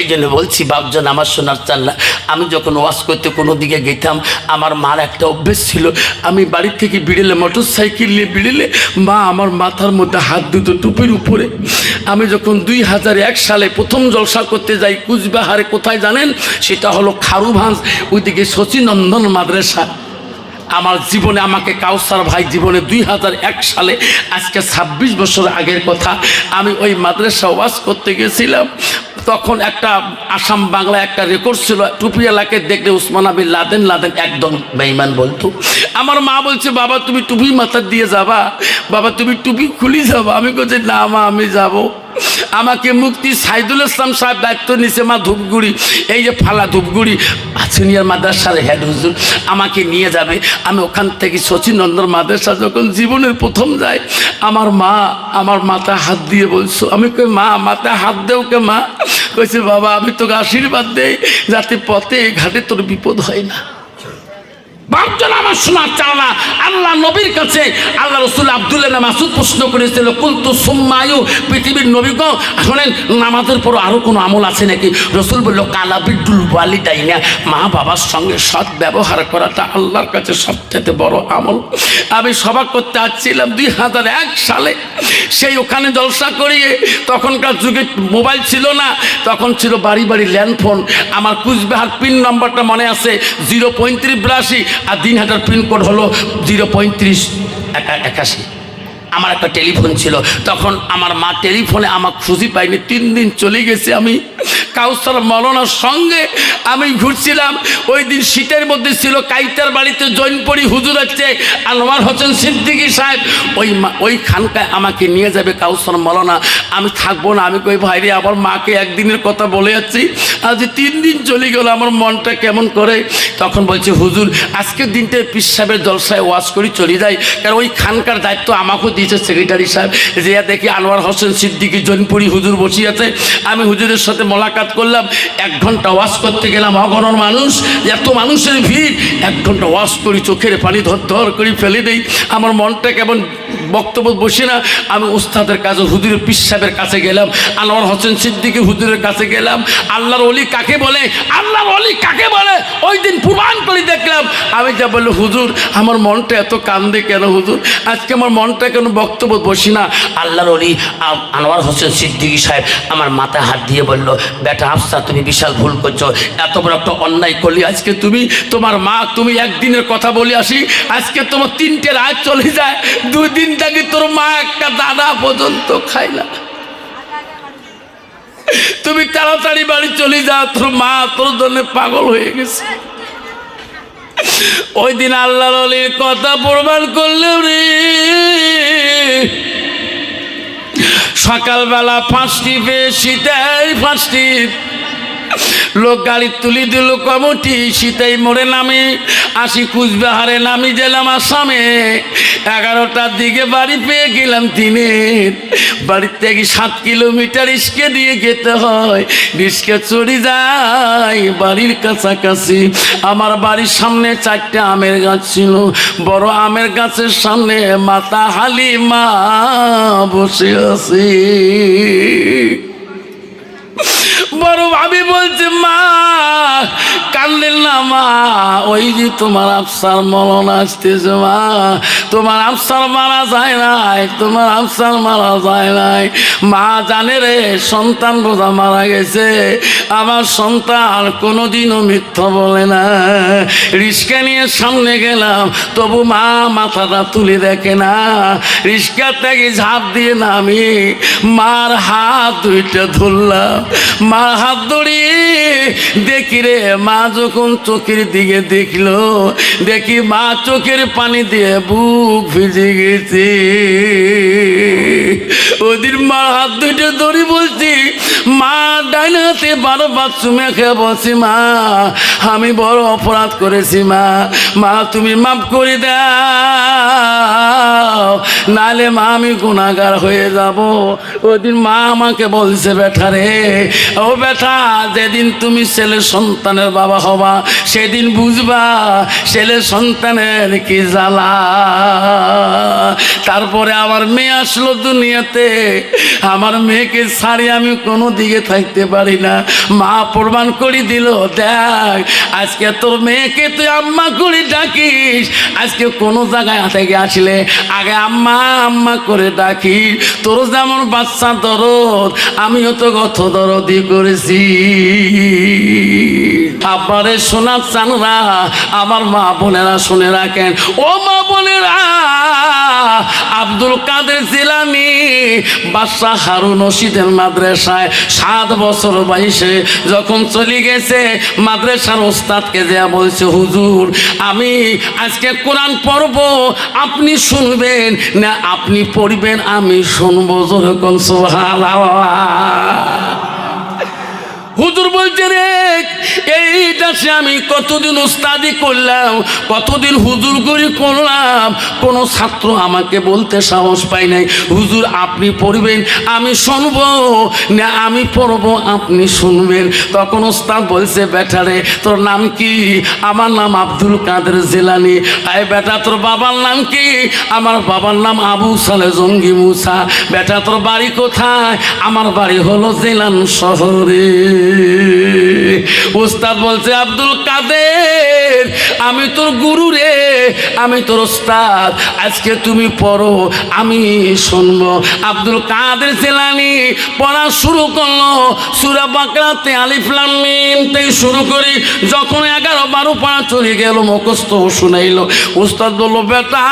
এই জন্য বলছি বাপজন আমার শোনার চান না। আমি যখন ওয়াজ করতে কোনো দিকে গেতাম, আমার মার একটা অভ্যেস ছিল, আমি বাড়ি থেকে বিড়েলে মোটর সাইকেল নিয়ে বিড়েলে মা আমার মাথার মধ্যে হাত দিত টুপির উপরে। আমি যখন 2001 সালে প্রথম জলসা করতে যাই কুচবিহারে, কোথায় জানেন? সেটা হলো খারুভাঁজ, ওইদিকে শচীনন্দন মাদ্রাসা। আমার জীবনে আমাকে কাউসার ভাই জীবনে 2001 সালে, আজকে 26 বছর আগের কথা, আমি ওই মাদ্রাসা ওয়াজ করতে গেছিলাম। তখন একটা আসাম বাংলা একটা রেকর্ড ছিল, টুপিওয়ালাকে দেখলে উসমান বিন লাদেন লাদেন একদম বেঈমান বলতো। আমার মা বলছে বাবা তুমি টুপি মাথা দিয়ে যাবা, বাবা তুমি টুপি খুলি যাবা। আমি বলছি না মা আমি যাব। আমাকে মুফতি সাইদুল ইসলাম সাহেব দায়িত্ব নিছে মা ধূপগুড়ি, এই যে ফালা ধূপগুড়ি সিনিয়র মাদ্রাসার হেড হুজুর, আমাকে নিয়ে যাবে। আমি ওখান থেকে শচীনন্দন মাদ্রাসা যখন জীবনের প্রথম যাই, আমার মা আমার মাথায় হাত দিয়ে বলছো, আমি কই মা মাথায় হাত দেও কে মা? কইছে বাবা আমি তোকে আশীর্বাদ দেই যাতে পথে ঘাটে তোর বিপদ হয় না। বাপজন আমার শোনার চাও না, আল্লাহ নবীর কাছে আল্লাহ রসুল আব্দুল্লাহ মাসুদ প্রশ্ন করেছিল কুলতু সুম্মায়ু, পৃথিবীর নবীগণ শোনেন নামাজের পর আরো কোনো আমল আছে নাকি? রসুল বলল কালা বিদ্যুল ওয়ালিদাইনা, মা বাবার সঙ্গে সৎ ব্যবহার করাটা আল্লাহর কাছে সবচেয়ে বড় আমল। আমি সভা করতে আসছিলাম 2001 সালে, সেই ওখানে জলসা করিয়ে, তখনকার যুগে মোবাইল ছিল না, তখন ছিল বাড়ি বাড়ি ল্যান্ডফোন। আমার কুচবিহার পিন নম্বরটা মনে আছে 03582, আর দিনহাটার পিনকোড হলো 03581। আমার একটা টেলিফোন ছিল তখন, আমার মা টেলিফোনে আমার খুঁজি পাইনি, 3 দিন চলে গেছে। আমি কাউসার মৌলানার সঙ্গে আমি ঘুরছিলাম, ওই দিন শীতের মধ্যে ছিল, কাইতার বাড়িতে জৈনপুরি হুজুর আছে আনোয়ার হোসেন সিদ্দিকী সাহেব, ওই খানকায় আমাকে নিয়ে যাবে কাউসার মৌলানা। আমি থাকবো না, আমি কই ভাইরে আমার মাকে একদিনের কথা বলে যাচ্ছি, আজ 3 দিন চলে গেল, আমার মনটা কেমন করে। তখন বলছে হুজুর আজকের দিনটা পীর সাহেবের জলসায় ওয়াজ করি চলে যাই, কারণ ওই খানকার দায়িত্ব আমাকেও দিয়েছে সেক্রেটারি সাহেব। যে দেখি আনোয়ার হোসেন সিদ্দিকী জৈনপুরি হুজুর বসে আছে, আমি হুজুরের সাথে মোলাকাত করলাম। 1 ঘন্টা ওয়াজ করতে গেলাম, অগণন মানুষ, এত মানুষের ভিড়, 1 ঘন্টা ওয়াজ করি, চোখের পানি ধর ধর করে ফেলে দেই। আমার মনটা কেমন, বক্তব্য বসে না, আমি উস্তাদের কাছে হুজুরের পীর সাহেবের কাছে গেলাম, আনোয়ার হোসেন সিদ্দিকী হুজুরের কাছে গেলাম। আল্লাহর ওলি কাকে বলে, আল্লাহর ওলি কাকে বলে ওই দিন প্রমাণ করে দেখলাম। আমি যা বললো হুজুর আমার মনটা এত কান্দে কেন হুজুর, আজকে আমার মনটা কেন, বক্তব্য বসি না। আল্লাহর ওলি আনোয়ার হোসেন সিদ্দিকী সাহেব আমার মাথায় হাত দিয়ে বলল বেটা আফসা তুমি বিশাল ভুল করছো, এত বড় একটা অন্যায় করলি। আজকে তুমি তোমার মা, তুমি একদিনের কথা বলে আসি, আজকে তোমার 3টে রাত চলে যায়, 2 দিন থেকে তোর মা একটা দানা পর্যন্ত খায় না। তুমি তাড়াতাড়ি বাড়ি চলে যাও, তোর মা তোর জন্য পাগল হয়ে গেছে। ওই দিন আল্লাহর ওলির কথা প্রমাণ করলে রে, সকালবেলা 5টি পেয়ে শীতের 5টি লোক গাড়ি তুলি দিল কমিটি, শীতেই মোড়ে নামি আসি কুচবিহারে, নামি গেলাম আসামে। 11টার দিকে বাড়ি পেয়ে গেলাম দিনের, বাড়ির থেকে 7 কিলোমিটার রিস্কে দিয়ে যেতে হয়, রিস্কে চড়ে যাই বাড়ির কাছাকাছি। আমার বাড়ির সামনে 4টে আমের গাছ ছিল, বড় আমের গাছের সামনে মাতা হালিমা বসে আছে। বড় ভাবি বলছে মা কান্দেন না মা, ওই যে তোমার আফসার মরণ আসতেছে মা, তোমার আফসার মারা যায় নাই, তোমার আফসার মারা যায় নাই। মা জানে রে সন্তান বোঝা মারা গেছে, আমার সন্তান কোনোদিনও মিথ্যা বলে না। রিস্কা নিয়ে সামনে গেলাম, তবু মা মাথাটা তুলে দেখে না। রিস্কা থেকে ঝাঁপ দিয়ে নামি মার হাত 2টা ধরলাম, মার হাত ধরিয়ে দেখি রে মা যখন চোখের দিকে দেখলো, দেখি মা চোখের পানি দিয়ে বুক ভিজে গেছে। ওদিন মার হাত 2টা ধরে বলছি মা ডাইন হাতে 12 বার চুমে খেয়ে বলছি মা আমি বড় অপরাধ করেছি মা, মা তুমি মাফ করে দাও, নালে মা আমি গুনাহগার হয়ে যাব। ওদিন মা আমাকে বলছে বেটা রে, ও বেটা যেদিন তুমি ছেলে সন্তানের বাবা হবা, সেদিন বুঝবা ছেলে সন্তানের কি জ্বালা। তারপরে আমার মেয়ে আসলো দুনিয়াতে, আমার মেয়েকে ছাড়ি আমি কোনো দিকে থাকতে পারি না। মা প্রমাণ করে দিল, দেখ আজকে তোর মেয়েকে তুই আম্মা করে ডাকিস, আজকে কোনো জায়গায় থেকে আসলে আগে আম্মা আম্মা করে ডাকিস। তোর যেমন বাচ্চা দরদ, আমিও তো কত দরদি করেছি। আপনারে শোনার চানরা, আমার মা বোনেরা শুনে রাখেন। ও মা বোনেরা, আব্দুল কাদের জিলানী বাদশাহ হারুন রশিদের মাদ্রাসায় 7 বছর বয়সে যখন চলে গেছে, মাদ্রাসার ওস্তাদকে দেয়া বলছে, হুজুর আমি আজকে কোরআন পড়ব, আপনি শুনবেন না আপনি পড়বেন? আমি শুনবো। জোরে কোন সুবহানাল্লাহ। হুজুর বলছে, রে এইটা সে আমি কতদিন উস্তাদি করলাম, কতদিন হুজুর করি করলাম, কোনো ছাত্র আমাকে বলতে সাহস পাই নাই, হুজুর আপনি পড়বেন আমি শুনবো না আমি পড়বো আপনি শুনবেন। তখন উস্তাদ বলছে, বেটারে তোর নাম কি? আমার নাম আব্দুল কাদের জিলানী। আয় বেটা তোর বাবার নাম কি? আমার বাবার নাম আবু সালে জঙ্গি মুসা। বেটা তোর বাড়ি কোথায়? আমার বাড়ি হলো জিলান শহরে। উস্তাদ বলছে, আব্দুল কাদের আমি তোর গুরু রে, আমি তোর উস্তাদ, আজকে তুমি পড়ো আমি শুনবো। আব্দুল কাদের জিলানী পড়া শুরু করলো। সূরা বাকারাতে আলিফ লাম মিম থেকে শুরু করি, যখন 11-12 পড়া চলে গেল, মুখস্থ শুনাইলো। উস্তাদ বললো, বেটা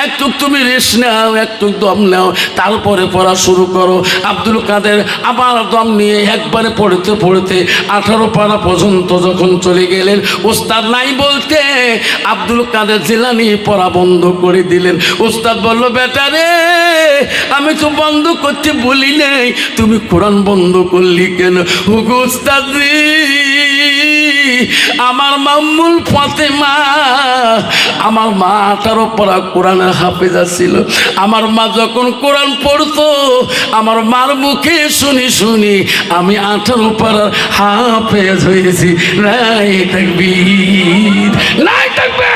একটু তুমি রেস্ট নাও, একটু দম নাও, তারপরে পড়া শুরু করো। আব্দুল কাদের আবার দম নিয়ে একবারে পড়তে পড়তে 18 পারা পর্যন্ত যখন চলে গেলেন, উস্তাদ নাই বলতে আব্দুল কাদের জিলানী পড়া বন্ধ করে দিলেন। উস্তাদ বলল, বেটা রে আমি তো বন্ধ করতে বলি নাই, তুমি কোরআন বন্ধ করলি কেন? হুগো উস্তাদ রে, আমার মাম্মুল ফাতেমা, আমার মা 18 পারা কোরআনের হাফেজা ছিল। আমার মা যখন কোরআন পড়তো, আমার মার মুখে শুনি শুনি আমি 18 পারার হাফেজ হয়েছি। নাই তাকবীর, নাই তাকবীর।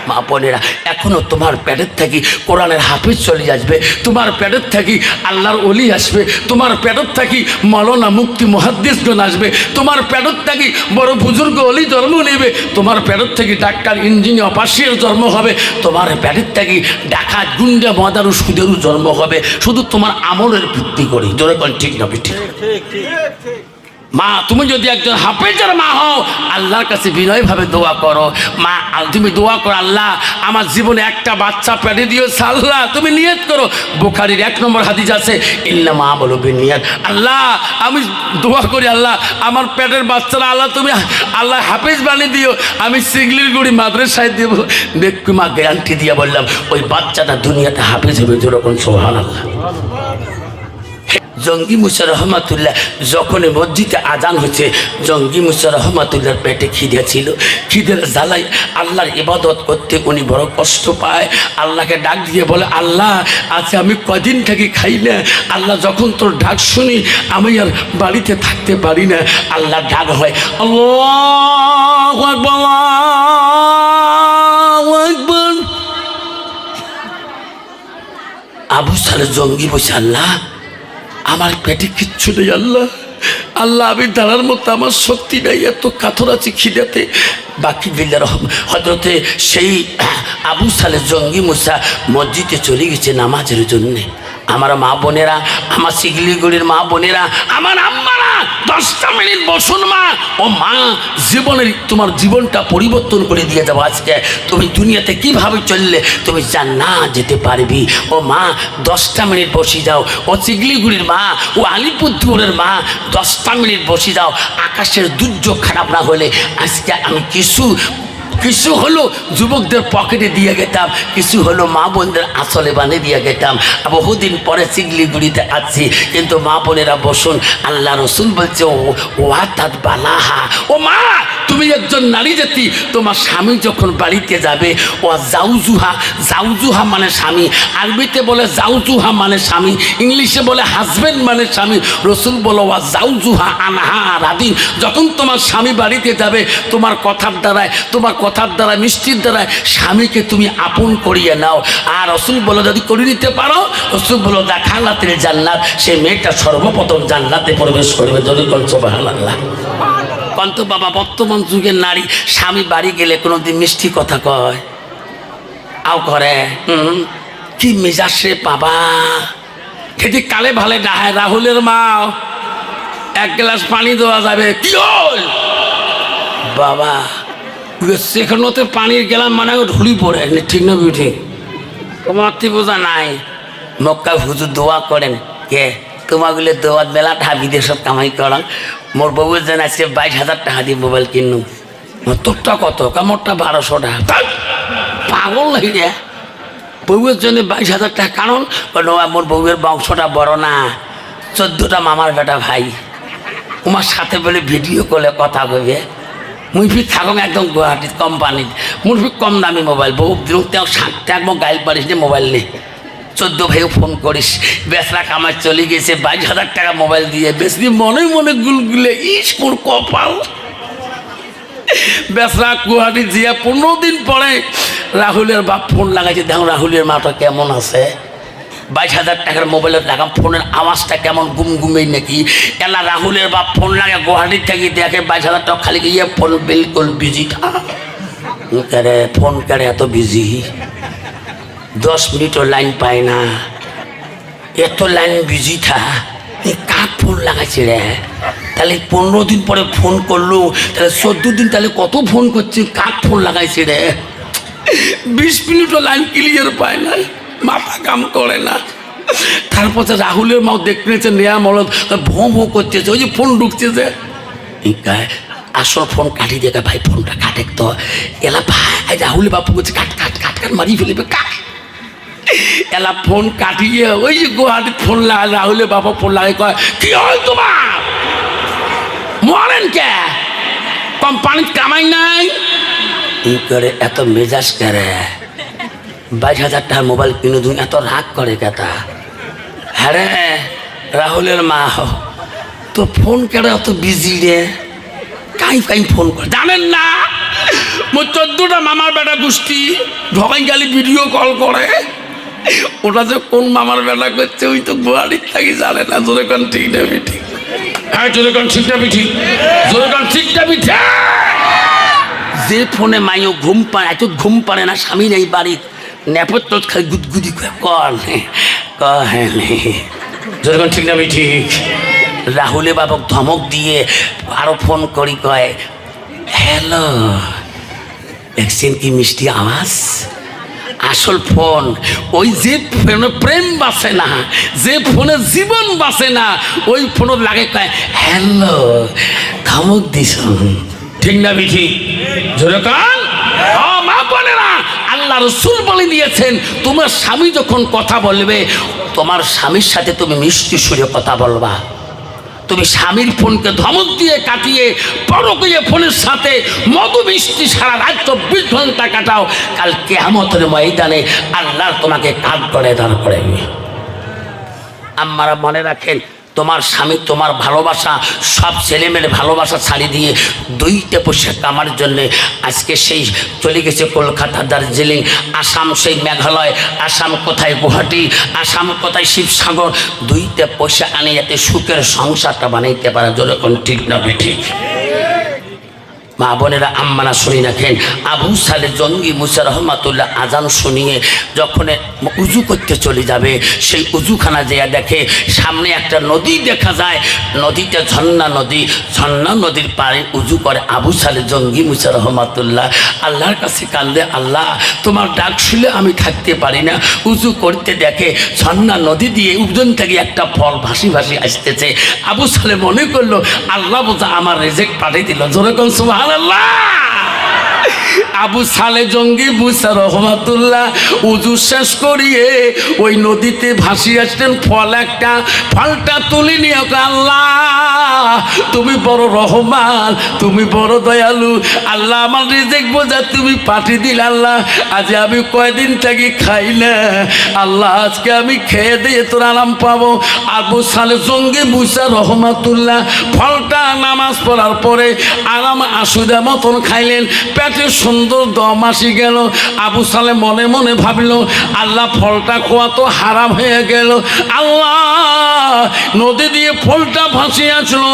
মা বোনেরা, এখনো তোমার পেটের থেকে কোরআনের হাফিজ চলে আসবে, তোমার পেটের থেকে আল্লাহর ওলি আসবে, তোমার পেটের থেকে মৌলানা মুফতি মুহাদ্দিসগণ আসবে, তোমার পেটের থেকে বড় বুজুর্গ ওলি জন্ম নেবে, তোমার পেটের থেকে ডাক্তার ইঞ্জিনিয়ার অপারেশনের জন্ম হবে, তোমার পেটের থেকে ডাকাত গুন্ডা মদারু সুদেরও জন্ম হবে, শুধু তোমার আমলের ভিত্তি করে। জোরে কোন ঠিক না? ঠিক। মা তুমি যদি একজন হাফেজের মা হও, আল্লাহর কাছে বিনয়ভাবে দোয়া করো। মা তুমি দোয়া করো, আল্লাহ আমার জীবনে একটা বাচ্চা পেটে দিয়েছে, আল্লাহ তুমি নিয়ত করো। বুখারীর 1 নম্বর হাদিস আছে, ইন্নামা আমালু বিন্নিয়াত। আল্লাহ আমি দোয়া করি, আল্লাহ আমার পেটের বাচ্চারা আল্লাহ তুমি আল্লাহ হাফেজ বানিয়ে দিও, আমি সিগলিরগুড়ি মাদ্রাসায় দেব। দেখি মা গ্যারান্টি দিয়ে বললাম, ওই বাচ্চাটা দুনিয়াতে হাফেজ হবে। যেরকম সুবহানাল্লাহ। জঙ্গি মুসা রহমাতুল্লাহ যখন মসজিদে আজান হচ্ছে, জঙ্গি মুসা রহমাতুল্লাহর পেটে খিদে ছিল, খিদের জ্বালাই আল্লাহর ইবাদত করতে উনি বড় কষ্ট পায়। আল্লাহকে ডাক দিয়ে বলে, আল্লাহ আচ্ছা আমি কদিন থেকে খাই না, আল্লাহ যখন তোর ডাক শুনি আমি আর বাড়িতে থাকতে পারি না। আল্লাহ ডাক হয়, আল্লাহু আকবার, আল্লাহু আকবার। আবু সালে জঙ্গি বসে, আল্লাহ আমার পেটে কিচ্ছু নেই, আল্লাহ আল্লাহ আমি দাঁড়ার মতো আমার শক্তি নেই, এত কাতর আছে খিদাতে। বাকি বিল্লাহ হযরতে সেই আবু সালে জঙ্গি মুসা মসজিদে চলে গেছে নামাজের জন্যে। আমার মা বোনেরা, আমার শিগলিগুড়ির মা বোনেরা, আমার আম্মারা 10টা মিনিট বসুন মা। ও মা, জীবনের তোমার জীবনটা পরিবর্তন করে দিয়ে যাবো আজকে। তুমি দুনিয়াতে কিভাবে চললে তুমি জান্নাত যেতে পারবি। ও মা 10টা মিনিট বসে যাও। ও শিগলিগুড়ির মা, ও আলিপুরদুয়ারের মা 10টা মিনিট বসে যাও। আকাশের দুর্যোগ খারাপ না হলে আজকে আমি কিছু হলো যুবকদের পকেটে দিয়ে গেতাম, কিছু হলো মা বোনদের আসলে বানিয়ে দিয়ে গেতাম। বহুদিন পরে শিগলিগুড়িতে আছি, কিন্তু মা বোনেরা বসুন। আল্লাহ রসুল বলছে, ও ওয়াতাত বালাহা, ও মা তুমি একজন নারী জাতি, তোমার স্বামী যখন বাড়িতে যাবে, ও জাউজুহা, জাউজুহা মানে স্বামী, আরবিতে বলে জাউজুহা মানে স্বামী, ইংলিশে বলে হাজব্যান্ড মানে স্বামী। রসুল বলো ওয়া জাউজুহা আনহা রাদিন, যখন তোমার স্বামী বাড়িতে যাবে, তোমার কথার দ্বারায় মিষ্টির দ্বারায় স্বামীকে তুমি আপন করিয়ে নাও। আর রসুল বলো যদি করে নিতে পারো, রসুল বলো দেখালাতের জান্নাত, সে মেয়েটা সর্বপ্রথম জান্নাতে প্রবেশ করবে। যদি কোন সুবহানাল্লাহ কন্ত বাবা, বর্তমান যুগের নারী স্বামী বাড়ি গেলে কোনোদিন মিষ্টি কথা কয় আও করে? কি মেজাজ রে বাবা, খেতে কালে ভালে ডাহায়। রাহুলের মা, এক গ্লাস পানি দেওয়া যাবে, কি হল বাবা, সেখানে পানির গেলাম মানে ঢুলি পড়ে, ঠিক না বিঠি? তোমার বোঝা নাই। মক্কা হুজুর দোয়া করেন, কে তোমাগুলো দোয়াত বেলা ঠা বিদেশত কামাই করান। মোর বউ যেন আজকে 22,000 টাকা দিয়ে মোবাইল কিনু। তোরটা কত? মোরটা 1200 টাকা। পাগল লাগে রে, বউয়ের জন্য 22,000 টাকা। কারণ মোর বউয়ের বংশটা বড় না, 14টা মামার বেটা ভাই, তোমার সাথে বলে ভিডিও কলে কথা কইবে। মুই থাকুন একদম গুয়াহাটির কোম্পানির, মোর কম দামি মোবাইল, বউ বিরক্তি সাতটা একদম গাইল পারিস নে মোবাইল নেই। 14 ভাইও ফোন করিস, বেচরা কামার চলে গেছে, 22,000 টাকা মোবাইল দিয়ে বেশি মনে মনে গুলগুলে, ইস মোর কপাল। বেচরা গুয়াহাটি জিয়া 15 দিন পরে রাহুলের বাপ ফোন লাগাইছে, দেখো রাহুলের মাটা কেমন আছে। 22,000 টাকার মোবাইলের লাগাম, ফোনের আওয়াজটা কেমন গুমগুমেই নাকি। এলা রাহুলের বাপ ফোন লাগে গুয়াহাটির থেকে, দেখে 22,000 টাকা খালি গিয়ে ফোন বিলকুল বিজি। করে ফোন করে এত বিজি, 10 মিনিটও লাইন পায় না, এত লাইন বিজি থা। কাক ফোন লাগাইছে রে? তাহলে 15 দিন পরে ফোন করলো, তাহলে 14 দিন, তাহলে কত ফোন করছে, কাক ফোন লাগাইছে রে? 20 মিনিটও লাইন ক্লিয়ার পায় না, মাথা কাম করে না। তারপর রাহুলের মাও দেখতেছে নেয়া মরদ ভোঁ ভোঁ করতেছে, ওই যে ফোন ঢুকতেছে। আসল ফোন কাটি দেখে, ভাই ফোনটা কাটে তো। এলা ভাই রাহুলের বাপু বলছে কাট কাট কাট কাট মারি ফেলবে, কাট। এলা ফোন কাটিয়ে ওই যে গুয়াহাটির ফোন লাগায়, রাহুলের বাবা ফোন লাগাই, কয় কি হয় তোমার, মরেন কে, কোম্পানির কামাই নাই? ই করে এত মেজাজ করে, 22,000 টাকার মোবাইল কিনে দিন, এত রাগ করে কেতা? হ্যাঁ রে রাহুলের মা, তো ফোন কেন এত বিজি রে? কাই ফোন করে জানেন না? মোর 14টা মামার বেটা গোষ্ঠী ঢকাই গালি ভিডিও কল করে, ওটা যে কোন মামার বেটা করছে ওই তো গুয়াহাটির থাকি জানে না। জোরে কান ঠিক না বিঠি? হ্যাঁ জোরে কান ঠিক না বিঠি? জোরে কান ঠিক না বিঠি? যে ফোনে মাইও ঘুম পায়, এত ঘুম পারে না, স্বামী নেই বাড়ির, নেপথ্য তো খালি গুদগুদি কর যখন ঠিক না ঠিক। রাহুলে বাবক ধমক দিয়ে আরো ফোন করি, কয় হ্যালো, দেখছেন কি মিষ্টি আওয়াজ? আসল ফোন ওই যে ফোনে প্রেম বাঁচে না, যে ফোনে জীবন বাঁচে না, ওই ফোন লাগে, কয় হ্যালো, ধমক দিস। ঠিক না বিঠি? জোরে কান। মা বলে না, আল্লাহ রসুল বলে দিয়েছেন, তোমার স্বামী যখন কথা বলবে, তোমার স্বামীর সাথে তুমি মিষ্টি সুরে কথা বলবা। তুমি স্বামীর ফোনকে ধমক দিয়ে কাটিয়ে পরকীয় ফোনের সাথে মধু মিষ্টি সারা রাত 24 ঘন্টা কাটাও, কাল কিয়ামতের ময়দানে আল্লাহ তোমাকে কাঁধ করে দাঁড় করাবে। আম্মারা মনে রাখেন, তোমার স্বামী তোমার ভালোবাসা, সব ছেলেমেয়ের ভালোবাসা ছাড়ি দিয়ে 2টা পয়সা কামার জন্যে আজকে সেই চলে গেছে কলকাতা, দার্জিলিং, আসাম, সেই মেঘালয়, আসাম কোথায় গুয়াহাটি, আসাম কোথায় শিবসাগর, 2টা পয়সা আনে যাতে সুখের সংসারটা বানাইতে পারে। যখন ঠিক না ঠিক? মা বোনেরা আম্মারা শুনে রাখেন, আবু সালে জঙ্গি মুসা রহমাতুল্লাহ আজান শুনিয়ে যখন উজু করতে চলে যাবে, সেই উজুখানা যেয়ে দেখে সামনে একটা নদী দেখা যায়, নদীটা ঝর্ণা নদী, ঝর্ণা নদীর পাড়ে উজু করে আবু সালে জঙ্গি মুসা রহমাতুল্লাহ। আল্লাহর কাছে কান্দে, আল্লাহ তোমার ডাক শুনলে আমি থাকতে পারি না। উজু করতে দেখে ঝর্ণা নদী দিয়ে উজন থেকে একটা ফল ভাসি ভাসি আসতেছে। আবু সালে মনে করলো আল্লাহ বোঝা আমার রেজেক্ট পাঠিয়ে দিল। যেরকম সুবহানাল্লাহ। আবু সালে জঙ্গি মুসা রহমাতুল্লাহ উজু শেষ করিয়ে ওই নদীতে ভাসি আসলেন, ফল একটা, ফলটা তুলে নিয়ে আল্লাহ তুমি বড় রহমান, তুমি বড় দয়ালু। আল্লাহ আমার রিজিক বোঝা তুমি পাঠিয়ে দিলে আল্লাহ। আজ আমি কয়দিন থেকে খাই না আল্লাহ, আজকে আমি খেয়ে দিয়ে তোর আরাম পাবো। আবু সালে জঙ্গি মুসা রহমাতুল্লাহ ফলটা নামাজ পড়ার পরে আরাম আসুদা মতন খাইলেন। পেটে সুন্দর দম আসি গেল। আবু সালে মনে মনে ভাবিল আল্লাহ ফলটা খোয়া তো হারাম হয়ে গেল। আল্লাহ নদী দিয়ে ফলটা ভাসিয়ে আসলো,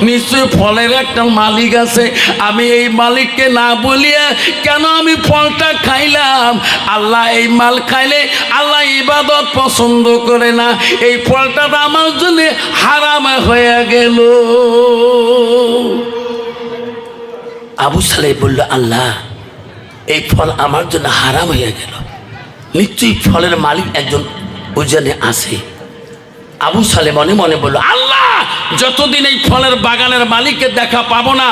নিশ্চয়ই ফলের একটা মালিক আছে। আমি এই মালিককে না বলিয়া কেন আমি ফলটা খাইলাম? আল্লাহ এই মাল খাইলে আল্লাহ ইবাদত পছন্দ করে না, এই ফলটা আমার জন্য হারাম হয়ে গেল। আবু সালে বলল আল্লাহ এই ফল আমার জন্য হারাম হয়ে গেল, নিশ্চয়ই ফলের মালিক একজন ওজনে আছে। আবু সালে মনে মনে বলল আল্লাহ যতদিন এই ফলের বাগানের মালিককে দেখা পাবো না,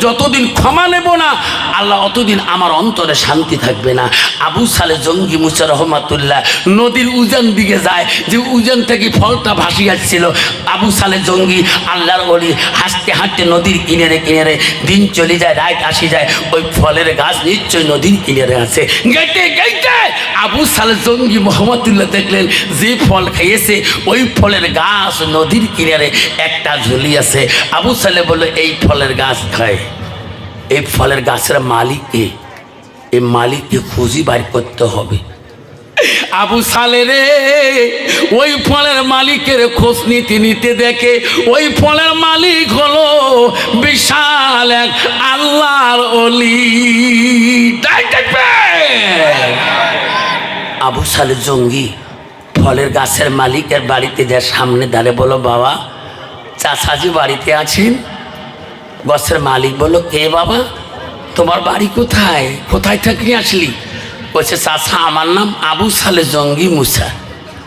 যতদিন ক্ষমা নেব না আল্লাহ অতদিন আমার অন্তরে শান্তি থাকবে না। আবু সালে জঙ্গি মুসা রহমাতুল্লাহ নদীর উজান দিকে যায়, যে উজান থেকে ফলটা ভাসি আসছিল। আবু সালে জঙ্গি আল্লাহর ওলি হাসতে হাঁটতে নদীর কিনারে কিনারে, দিন চলে যায় রাত আসি যায়, ওই ফলের গাছ নিশ্চয়ই নদীর কিনারে আছে। গেটে গেটে আবু সালে জঙ্গি মোহাম্মদুল্লাহ দেখলেন যে ফল খেয়েছে ওই ফলের গাছ নদীর কিনারে একটা ঝুলি আছে। আবু সালে বলল এই ফলের গাছ খায়, এই ফলের গাছের মালিককে, এই মালিককে খুঁজি বার করতে হবে। আবু সালে রে ওই ফলের মালিকের খোঁজ নিতে নিতে দেখে ওই ফলের মালিক হলো বিশাল এক আল্লাহর ওলি। আবু সালে জঙ্গি ফলের গাছের মালিকের বাড়িতে যা সামনে দাঁড়ে বলো বাবা চাচাজি বাড়িতে আছেন? গাছের মালিক বলল কে বাবা, তোমার বাড়ি কোথায়, কোথায় থেকে আসলি? বলছে চাচা আমার নাম আবু সালে জঙ্গি মুসা।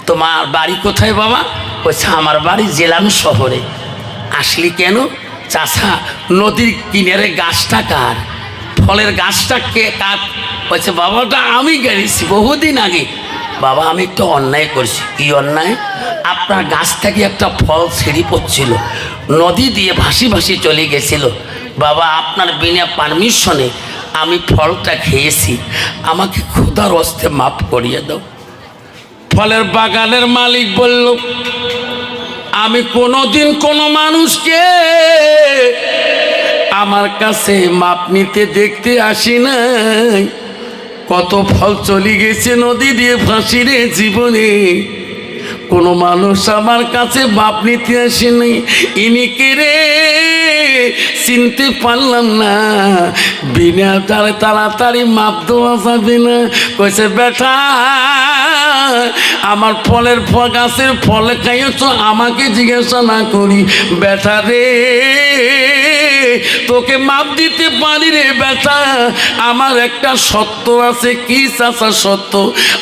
তোমার বাড়ি কোথায় বাবা? বলছে আমার বাড়ি জেলান শহরে। আসলি কেন? চাচা নদীর কিনারে গাছটা কার, ফলের গাছটা কে কার? বলছে বাবাটা আমি গেছি বহুদিন আগে। বাবা আমি একটু অন্যায় করছি। কি অন্যায়? আপনার গাছ থেকে একটা ফল ছিঁড়ি পড়ছিল, নদী দিয়ে ভাসি ভাসি চলে গেছিল। বাবা আপনার বিনা পারমিশনে আমি ফলটা খেয়েছি, আমাকে ক্ষুধার হস্তে মাফ করিয়ে দাও। ফলের বাগানের মালিক বলল আমি কোনোদিন কোনো মানুষকে আমার কাছে মাপ নিতে দেখতে আসি নাই। কত ফল চলে গেছে নদী দিয়ে ফাঁসি রে, জীবনে কোনো মানুষ আমার কাছে মাপ নিতে আসেনি। ইনি কে রে চিনতে পারলাম না, বিনা তাড়াতাড়ি মাপ দেওয়া যাবে না। কইছে বেটা আমার ফলের গাছের ফল খাইয়েছ আমাকে জিজ্ঞাসা না করি। বেটা রে তোকে মাপ দিতে পারি রে বেটা, আমার একটা সত্য আছে। কি চাচা সত্য?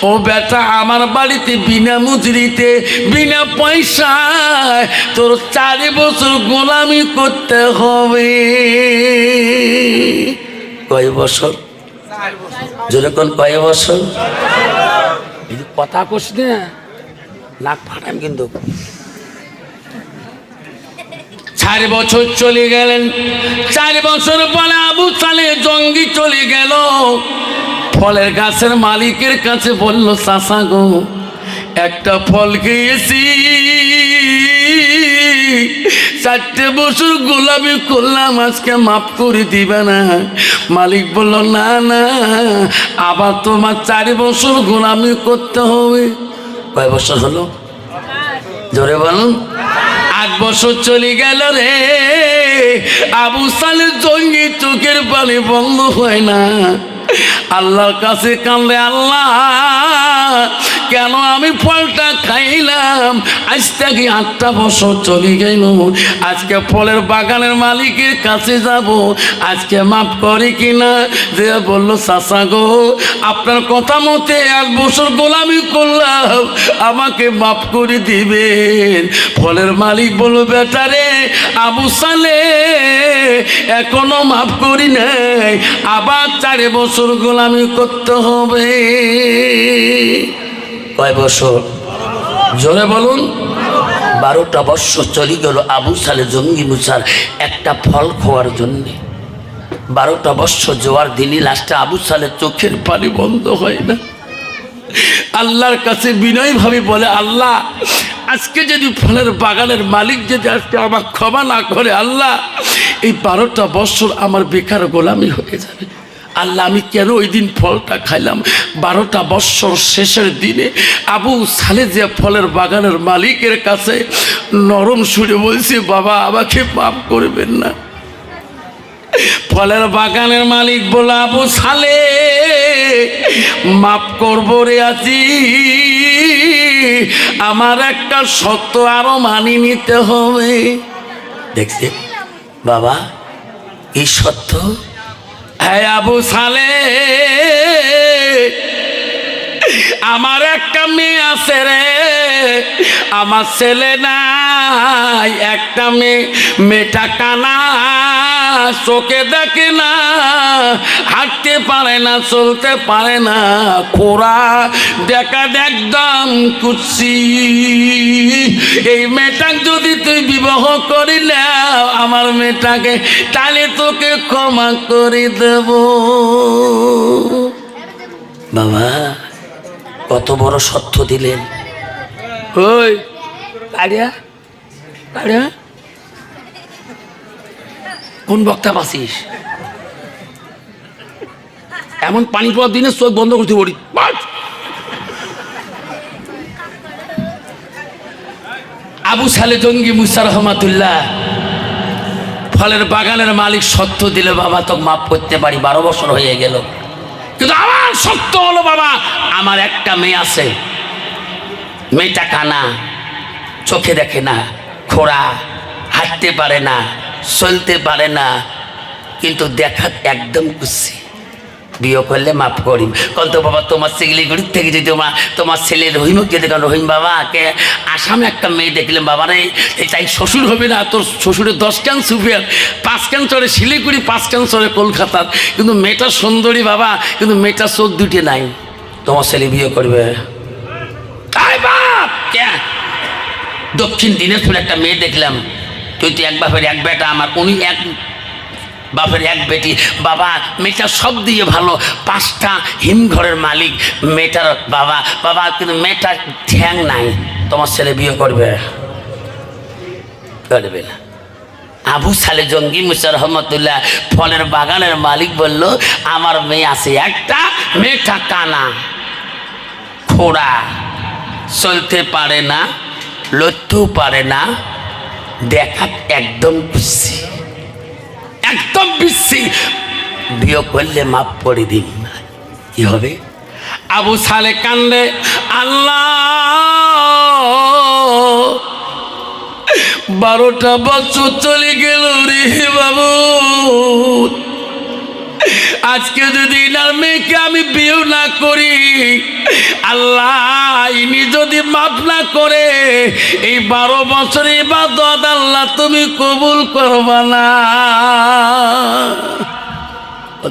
ও বেটা আমার বাড়িতে বিনা মজুরিতে বিনা পয়সায় তোর 4 বছর গোলামি করতে হবে। কয় বছর? যেরকম কয় বছর? কথা কোস না, নাক ফাটাম কিন্তু। 4 বছর চলে গেলেন। 4 বছর পরে আবু সালে জঙ্গি চলে গেল। ফলের গাছের মালিকের কাছে বলল চাচা গো একটা ফল খেয়েছি, 4 বছর গোলামি করলাম, আজকে মাফ করে দিবে না? মালিক বলল না না আবার তোমার 4 বছর গোলামি করতে হবে। কয় বছর হলো? জোরে বলুন। 8 বছর চলে গেল রে। আবু সালে জঙ্গি চোখের পানি বন্ধ হয় না, আল্লাহর কাছে কান্দে আল্লাহ কেন আমি ফলটা খাইলাম? আজ থেকে 8টা বছর চলে গেল, আজকে ফলের বাগানের মালিকের কাছে যাব, আজকে মাফ করে কিনা? যে বলল চাচা গো আপনার কথা মতে 8 বছর গোলামি করলাম, আমাকে মাফ করে দিবেন। ফলের মালিক বলল বেটা রে আবু সালে এখনো মাফ করি নাই, আবার 4 বছর গোলামি করতে হবে। কয় বছর? জোরে বলুন। 12টা বৎসর চলে গেল আবু সালে জঙ্গি মুসার একটা ফল খাওয়ার জন্যে। 12টা বৎসর যাওয়ার দিনই লাস্টে আবু সালে চোখের পানি বন্ধ হয় না। আল্লাহর কাছে বিনয়ভাবে বলে, আল্লাহ আজকে যদি ফলের বাগানের মালিক যদি আজকে আমার ক্ষমা না করে, আল্লাহ এই 12টা বৎসর আমার বেকার গোলামি হয়ে যাবে। আল্লাহ আমি কেন ওই দিন ফলটা খাইলাম? 12টা বৎসর শেষের দিনে আবু সালে যে ফলের বাগানের মালিকের কাছে নরম সুরে বলছে, বাবা আমাকে মাফ করবেন না। ফলের বাগানের মালিক বলে, আবু সালে মাফ করবো রে আছি, আমার একটা শর্ত আরো মানি নিতে হবে। দেখছে বাবা এই শর্ত? হ্যাঁ আবু সালে, আমার একটা মেয়ে আছে রে, আমার ছেলে নাই, একটা মেয়েটা কানা, চোখে দেখে না, হাঁটতে পারে না, চলতে পারে না, খোড়া, দেখা একদম কুচ্ছি। এই মেয়েটাকে যদি তুই বিবাহ করিলে আমার মেয়েটাকে, তাহলে তোকে ক্ষমা করে দেব। বাবা কত বড় সত্য দিলেন। ওই কাড়িয়া কাড়িয়া কোন বক্তা পাচ্ছিস? এমন পানি পড়ার দিনে চোখ বন্ধ করতে পারি। আবু সালে জঙ্গি মুসা রহমাতুল্লাহ ফলের বাগানের মালিক সত্য দিলে, বাবা তো মাফ করতে পারি, 12 বছর হয়ে গেল, কিন্তু আমার সত্য হলো বাবা আমার একটা মেয়ে আছে, মেয়েটা কানা, চোখে দেখে না, খোড়া, হাঁটতে পারে না, চলতে পারে না, কিন্তু দেখা একদম খুশি, বিয়ে করলে মাফ করিম। কত বাবা তোমার শিলিগুড়ির থেকে যদি তোমার ছেলে রহিমকে দেখলাম, রহিম বাবা কে আসামে একটা মেয়ে দেখলাম, বাবা রে তাই শ্বশুর হবে না, তোর শ্বশুরের 10 ক্যান সুফিয়ার, 5 ক্যান চড়ে শিলিগুড়ি, 5 ক্যান চড়ে কলকাতার, কিন্তু মেয়েটা সুন্দরী বাবা, কিন্তু মেয়েটা চোখ দুটি নাই, তোমার ছেলে বিয়ে করবে? বাপ কে দক্ষিণ দিনাজপুর একটা মেয়ে দেখলাম, তুই তো এক বাপের এক বেটা, আমার উনি এক বাপের এক বেটি, বাবা মেয়েটা সব দিয়ে ভালো, 5টা হিমঘরের মালিক মেয়েটার বাবা, বাবা কিন্তু মেয়েটার ঠ্যাং নাই, তোমার ছেলে বিয়ে করবে? করবে না। আবু সালে জঙ্গি মুসা রহমতুল্লাহ ফলের বাগানের মালিক বলল, আমার মেয়ে আছে একটা, মেয়েটা কানা, খোড়া, চলতে পারে না, লড়তেও পারে না, দেখা একদম খুশি, একদম বিশ্রী, বিয়ে করলে মাফ করে দিন। কি হবে? আবু সালে কান্দে, আল্লাহ 12টা বছর চলে গেল রে বাবু, আজকে যদি ইনার মেয়েকে আমি বিয়ে না করি, আল্লাহ ইনি যদি মাফ না করে, এই 12 বছর ইবাদত আল্লাহ তুমি কবুল করবা না।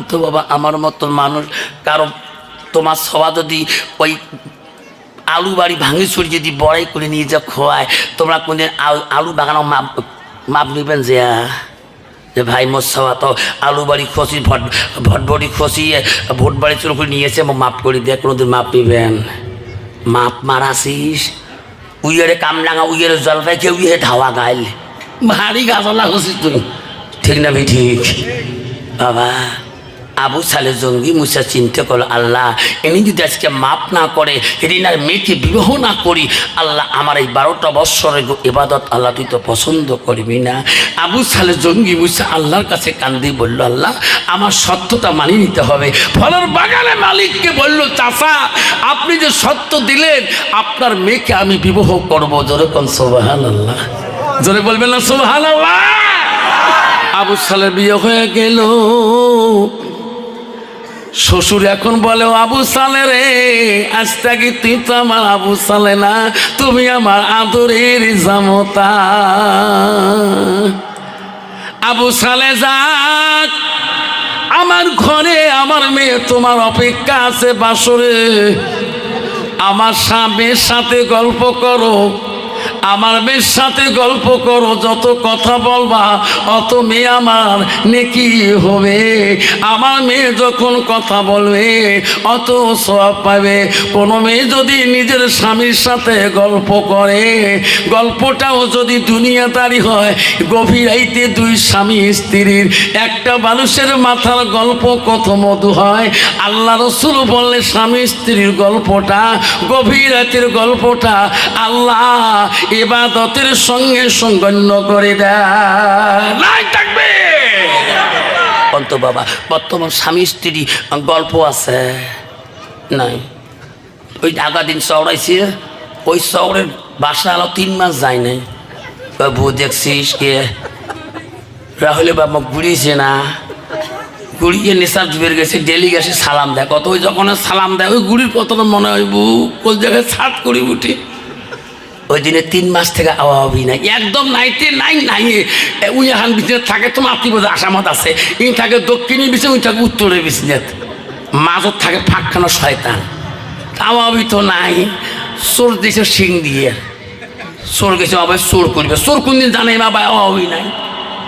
তো বাবা আমার মতন মানুষ কারো তোমার সবা যদি ওই আলু বাড়ি ভাঙি ছড়ি যদি বড়াই করে নিয়ে যা খোয়ায়, তোমরা কোনদিন আলু বাগানো মাপ নেবেন যে ভাই মোর সবা তো আলু বাড়ি খসি ভটবড়ি খসিয়ে ভোট বাড়ি চুল করে নিয়েছে, মাপ করে দিয়ে কোনোদিন মাপ নেবেন? মাপ মারাসিস উইয়েরে কামলাঙা, উইয়েরে জলপাই খেয়ে উইয়ে ধাওয়া গাইল, ভারী গাছলা খসিস তুই, ঠিক না? ঠিক বাবা। আবু সালে জঙ্গি মুসা চিন্তা করল, আল্লাহ এমনি যদি আজকে মাপ না করে, রিনার মেয়েকে বিবাহ না করি, আল্লাহ আমার এই 12টা বৎসরের ইবাদত আল্লাহ তুই তো পছন্দ করবি না। আবু সালে জঙ্গি মুসা আল্লাহর কাছে কান্দি বলল, আল্লাহ আমার সত্যটা মানিয়ে নিতে হবে। ফলের বাগানের মালিককে বলল, চাচা আপনি যে সত্য দিলেন, আপনার মেয়েকে আমি বিবাহ করবো। জোরে কোন সুবহানাল্লাহ, জোরে বলবেন না সুবহানাল্লাহ। আবু সালের বিয়ে হয়ে গেল। শ্বশুর এখন বলে, আবু সালে রে আজ থেকে তুই তো আমার আবু সালে না, তুমি আমার আদরের জামতা। আবু সালে যাক, আমার ঘরে আমার মেয়ে তোমার অপেক্ষা আছে বাসরে, আমার স্বামীর সাথে গল্প করো, আমার মেয়ের সাথে গল্প করো, যত কথা বলবা অত মেয়ে আমার নেকি হবে। আমার মেয়ে যখন কথা বলবে অত সওয়াব পাবে। কোনো মেয়ে যদি নিজের স্বামীর সাথে গল্প করে, গল্পটাও যদি দুনিয়াদারি হয়, গভীর রাইতে দুই স্বামী স্ত্রীর একটা মানুষের মাথার গল্প কত মধু হয়। আল্লাহ রসুল বললে স্বামী স্ত্রীর গল্পটা, গভীর রাতের গল্পটা আল্লাহ ইবাদতের সঙ্গে সঙ্গন্য করে দেয়। নাই থাকবে অন্ত বাবা। বর্তমান স্বামী স্ত্রী গল্প আছে নাই? ওই আগা দিন চওড়াইছে, ওই চওড়ের বাসা আলো 3 মাস যায় নাই। বাবু দেখছিস কে রাহুলে বাবা ঘুরিয়েছে না, গুড়িয়ে নেশার জুবের গেছে, ডেলি গেছে সালাম দেয়। কত ওই যখন সালাম দেয় ওই গুড়ির কথাটা মনে হয় বউ কোন জায়গায় ছাদ করি উঠে। ওই দিনে 3 মাস থেকে আওয়াবি নাই, একদম নাইতে নাই নাই। উই এখন বিছনে থাকে, তো মাতৃবোধ আসামত আছে, ই থাকে দক্ষিণে বিছে, উই থাকে উত্তরের বিছনে, মাঝত থাকে ফাঁকখানো শয়তান। আওয়াবি তো নাই। চোর দিয়েছে শিং দিয়ে, চোর গেছে আবার চোর করবে। চোর কোনদিন জানে বাবা আওয়াবি নাই,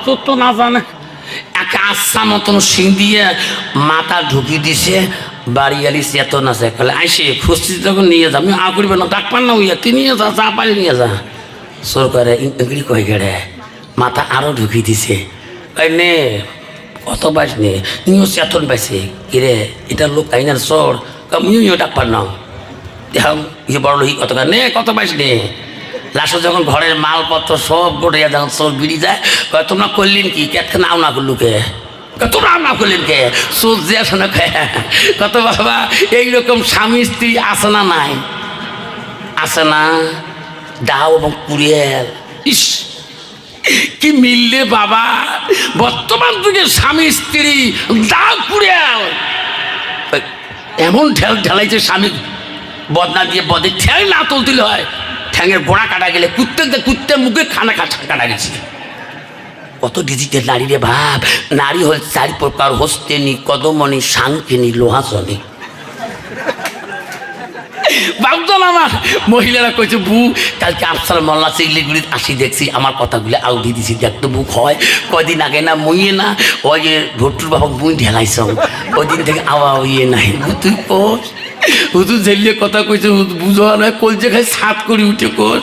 চোর তো না জানে। একে আচ্ছা মতন শিং দিয়ে মাথা ঢুকিয়ে দিছে, বাড়ি আলিস এত নাচে খালে আইসে খুঁজছি যখন নিয়ে যা। আমি আ করিবে না, ডাকপার না উইয়া, তুই নিয়ে যা, যা পারি নিয়ে যা। চোর করে ইংরি কয়ে গেড়ে মাথা আরও ঢুকিয়ে দিছে। ওই নে কত বাইস নে, ইও চেতন পাইছে কিরে এটা লোক আইনার চোর, ইও ডাকপার না। এখন ইয়ে বড় লোক কত নে কত বাইস নে। লাস্টে যখন ঘরের মালপত্র সব গোটে যখন চোর বিড়ি যায়, তোমরা করলেন কি, কেটকে নাও না করলু কে, তোমরা না করলেন কে, চোর যে আসে না কত বাবা। এইরকম স্বামী স্ত্রী আছে না নাই? আছে না? দাও এবং কুড়িয়াল, ইস কি মিললে বাবা। বর্তমান যুগে স্বামী স্ত্রী দাও কুড়িয়াল এমন ঢেল ঢেলাইছে, স্বামী বদনা দিয়ে বদে ঠ্যাং না তুলতে হয়, ঠ্যাঙের গোড়া কাটা গেলে কুত্তে মুখে খানা কাটা গেছে। কত ডিজিটাল নারী রে ভাব। নারী হল 4 প্রকার, হস্তেনি, কদমনি, সাংখিনী, লোহাসনি। বাবজন আমার মহিলারা কইছে বু কালকে আফসার মোল্লা চিগলিগুড়ি আসি দেখছি, আমার কথাগুলো আউডি দিছি, দেখতো বুক হয়। কদিন আগে না মুইয়ে না ওই যে ভট্টুর বাবা মুই ঢেলাইছ, ওই দিন থেকে আওয়া ইয়ে নাই। তুই কোস হুজুর ঝেলিয়ে কথা কইছে, বুঝো না কলজে খাই ছাদ করি উঠে কোস।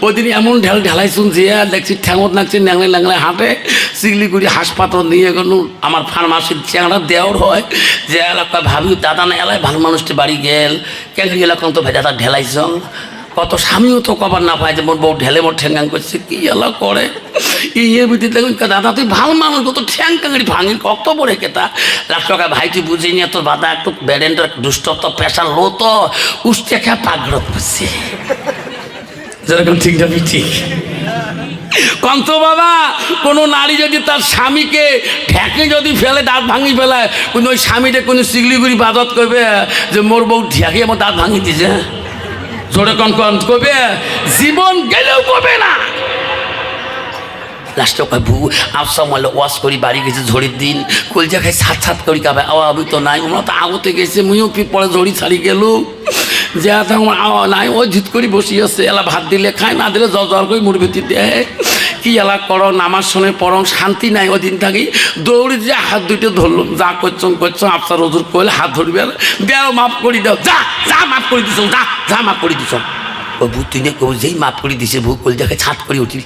ওদিন এমন ঢেলাই শুনছি, আর দেখছি ঠ্যাঙত নাকছে, ন্যাংলে ন্যাংলে হাঁটে। শিগলিগুড়ি হাসপাতাল নিয়ে গেল, আমার ফার্মাসির চ্যাংড়া দেওয়ার হয় যে এলাকা ভাবি দাদা না এলাকায় ভালো মানুষটি বাড়ি গেল কেন এলাকা তো ভাই দাদা ঢেলাইছ। কত স্বামীও তো কবার না পায় যে মোর বউ ঢেলে মোর ঠ্যাং করছে, কি এলা করে ইয়ে বুঝি দেখুন দাদা তুই ভালো মানুষ, কত ঠ্যাং কাঙড়ি ভাঙি কত বড় কেতা। লাখ টাকা ভাই তুই বুঝে নিয়ে তোর বাদা একটু ব্যাডেন্টার দুষ্ট তো প্রেশার লো তো উঠতে খেয়ে পাগড় করছে, যেরকম ঠিক যাবি ঠিক কন্ত বাবা। কোনো নারী যদি তার স্বামীকে ঠেকে যদি ফেলে, দাঁত ভাঙি ফেলায়, কিন্তু ওই স্বামীটা কোনো শিগলিগুড়ি বাদত করবে যে মোর বউ ঠেকে আমার দাঁত ভাঙি দিছে, জোরে কন করবে, জীবন গেলেও করবে না। লাস্টে কয় বউ আফসা মারলে ওয়াশ করি বাড়ি গেছে ঝড়ির দিন, কলজা খাই ছাত ছাত করি কাবে আওয়া আমি তো নাই, ওরা তো আগতে গেছে, মুইও পরে ঝড়ি ছাড়ি গেল যে আমার আওয়া নাই। ওই ঝিট করি বসি আছে, এলা ভাত দিলে খায়, না দিলে জল করে মুড়বেতি দেয়। কি এলা করো নামাজ শুনে পরং শান্তি নাই। ওই দিন থাকি দৌড়ি যে হাত দুটো ধরলাম, যা করছো আফসার হজুর কইলে হাত ধরবে, দেও মাফ করি দাও, যা যা মাফ করে দিছ, যা যা মাফ করে দিছ। ও বউ তুই যেই মাফ করে দিছে বউ কলজাকে ছাত করে উঠি,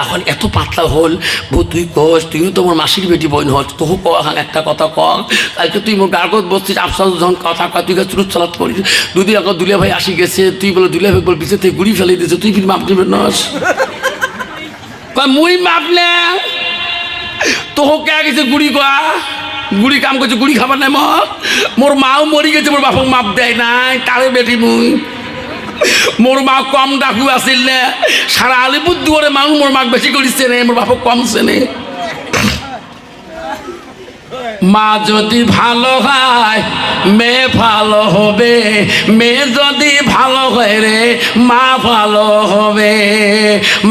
এখন এত পাতলা হল। বউ তুই কস, তুইও তোমার মাসির বেটি বোন হস, তোহু ক একটা কথা ক। কালকে তুই মোর গাড়গত বসছিস, আফসার যখন কথা কয় তুই চুরুত চালাত করিস। দুদিন আগে দুলিয়া ভাই আসি গেছে, তুই বলে দুলিয়া ভাই বল পিছিয়ে থেকে গুড়ি ফেলে দিয়েছে, তুই ফির মাপ দিবে নস। মুই মাপ নে তোহ কে গেছে গুড়ি কোয়া, গুড়ি কাম করছে, গুড়ি খাবার নাই মোর মাও মরি গেছে, মোর বাপক মাপ দেয় নাই, তারে বেটি মুই। মোর মা কম ডাকু আসিল না, সারা আলিপুরদুয়ারে মানুষ মোর মাক বেশি করিছে নে, মোর বাপক কমছে নে। মা যদি ভালো হয় মেয়ে ভালো হবে, মেয়ে যদি ভালো হয় রে মা ভালো হবে,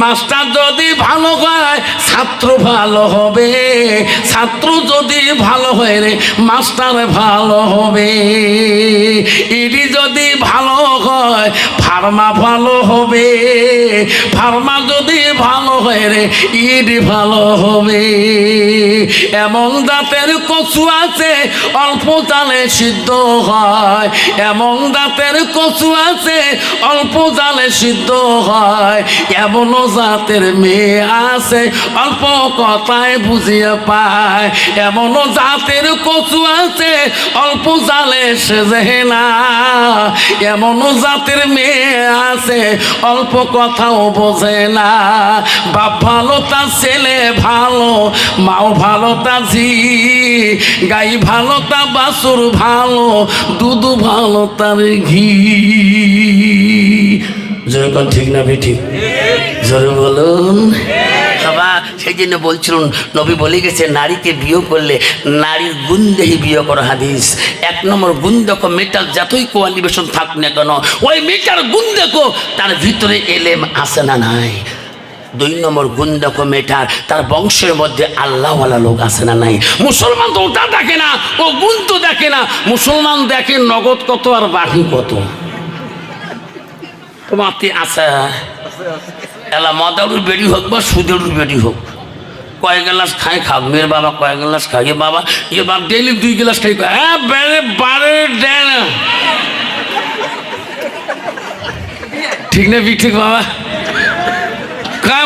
মাস্টার যদি ভালো হয় ছাত্র ভালো হবে, ছাত্র যদি ভালো হয় রে মাস্টার ভালো হবে, ইডি যদি ভালো হয় ফার্মা ভালো হবে, ফার্মা যদি ভালো হয় রে ইডি ভালো হবে। এমন দাঁতের কচু আছে অল্প জালে সিদ্ধ হয়, এমন দাঁতের কচু আছে অল্প জালে সিদ্ধ হয়, এমন জাতের মেয়ে আছে অল্প কথায় বুঝিয়ে পায়, এমন জাতের কচু আছে অল্প জালে সেজে না, এমন জাতের মেয়ে আছে অল্প কথাও বোঝে না। বাপ ভালো তার ছেলে ভালো, মাও ভালো তার ঝি, গাই ভালো তা বাছুর ভালো, দুধ ভালো তার ঘি। যেরকম ঠিক না বেঠিক? জোরে বলুন বাবা। সেই জন্য বলছিলেন নবী বলে গেছে নারীকে বিয়ে করলে নারীর গুণ দেখে বিয়ে করো। হাদিস 1 নম্বর গুণ দেখো, মেয়েটার যতই কোয়ালিফিকেশন থাক না কেন ওই মেয়েটার গুণ দেখো তার ভিতরে এলেম আছে না নাই। 2 নম্বর গুণ দেখো মেয়েটার তার বংশের মধ্যে আল্লাহওয়ালা লোক আছে না নাই। মুসলমান তো ওটা দেখে না, ও গুণ তো দেখে না। মুসলমান দেখে নগদ কত আর বাকি কত। তোমার আছে এলা মদারুর বেড়ি হোক বা সুদেরুর বেড়ি হোক, কয়েক গ্লাস খাই খাও। মেয়ের বাবা কয়েক গ্লাস খাই, এ বাবা ইয়ে বাবা ডেইলি 2 গ্লাস খাই। হ্যাঁ বেড়ে বারে দেয় না, ঠিক না ঠিক বাবা?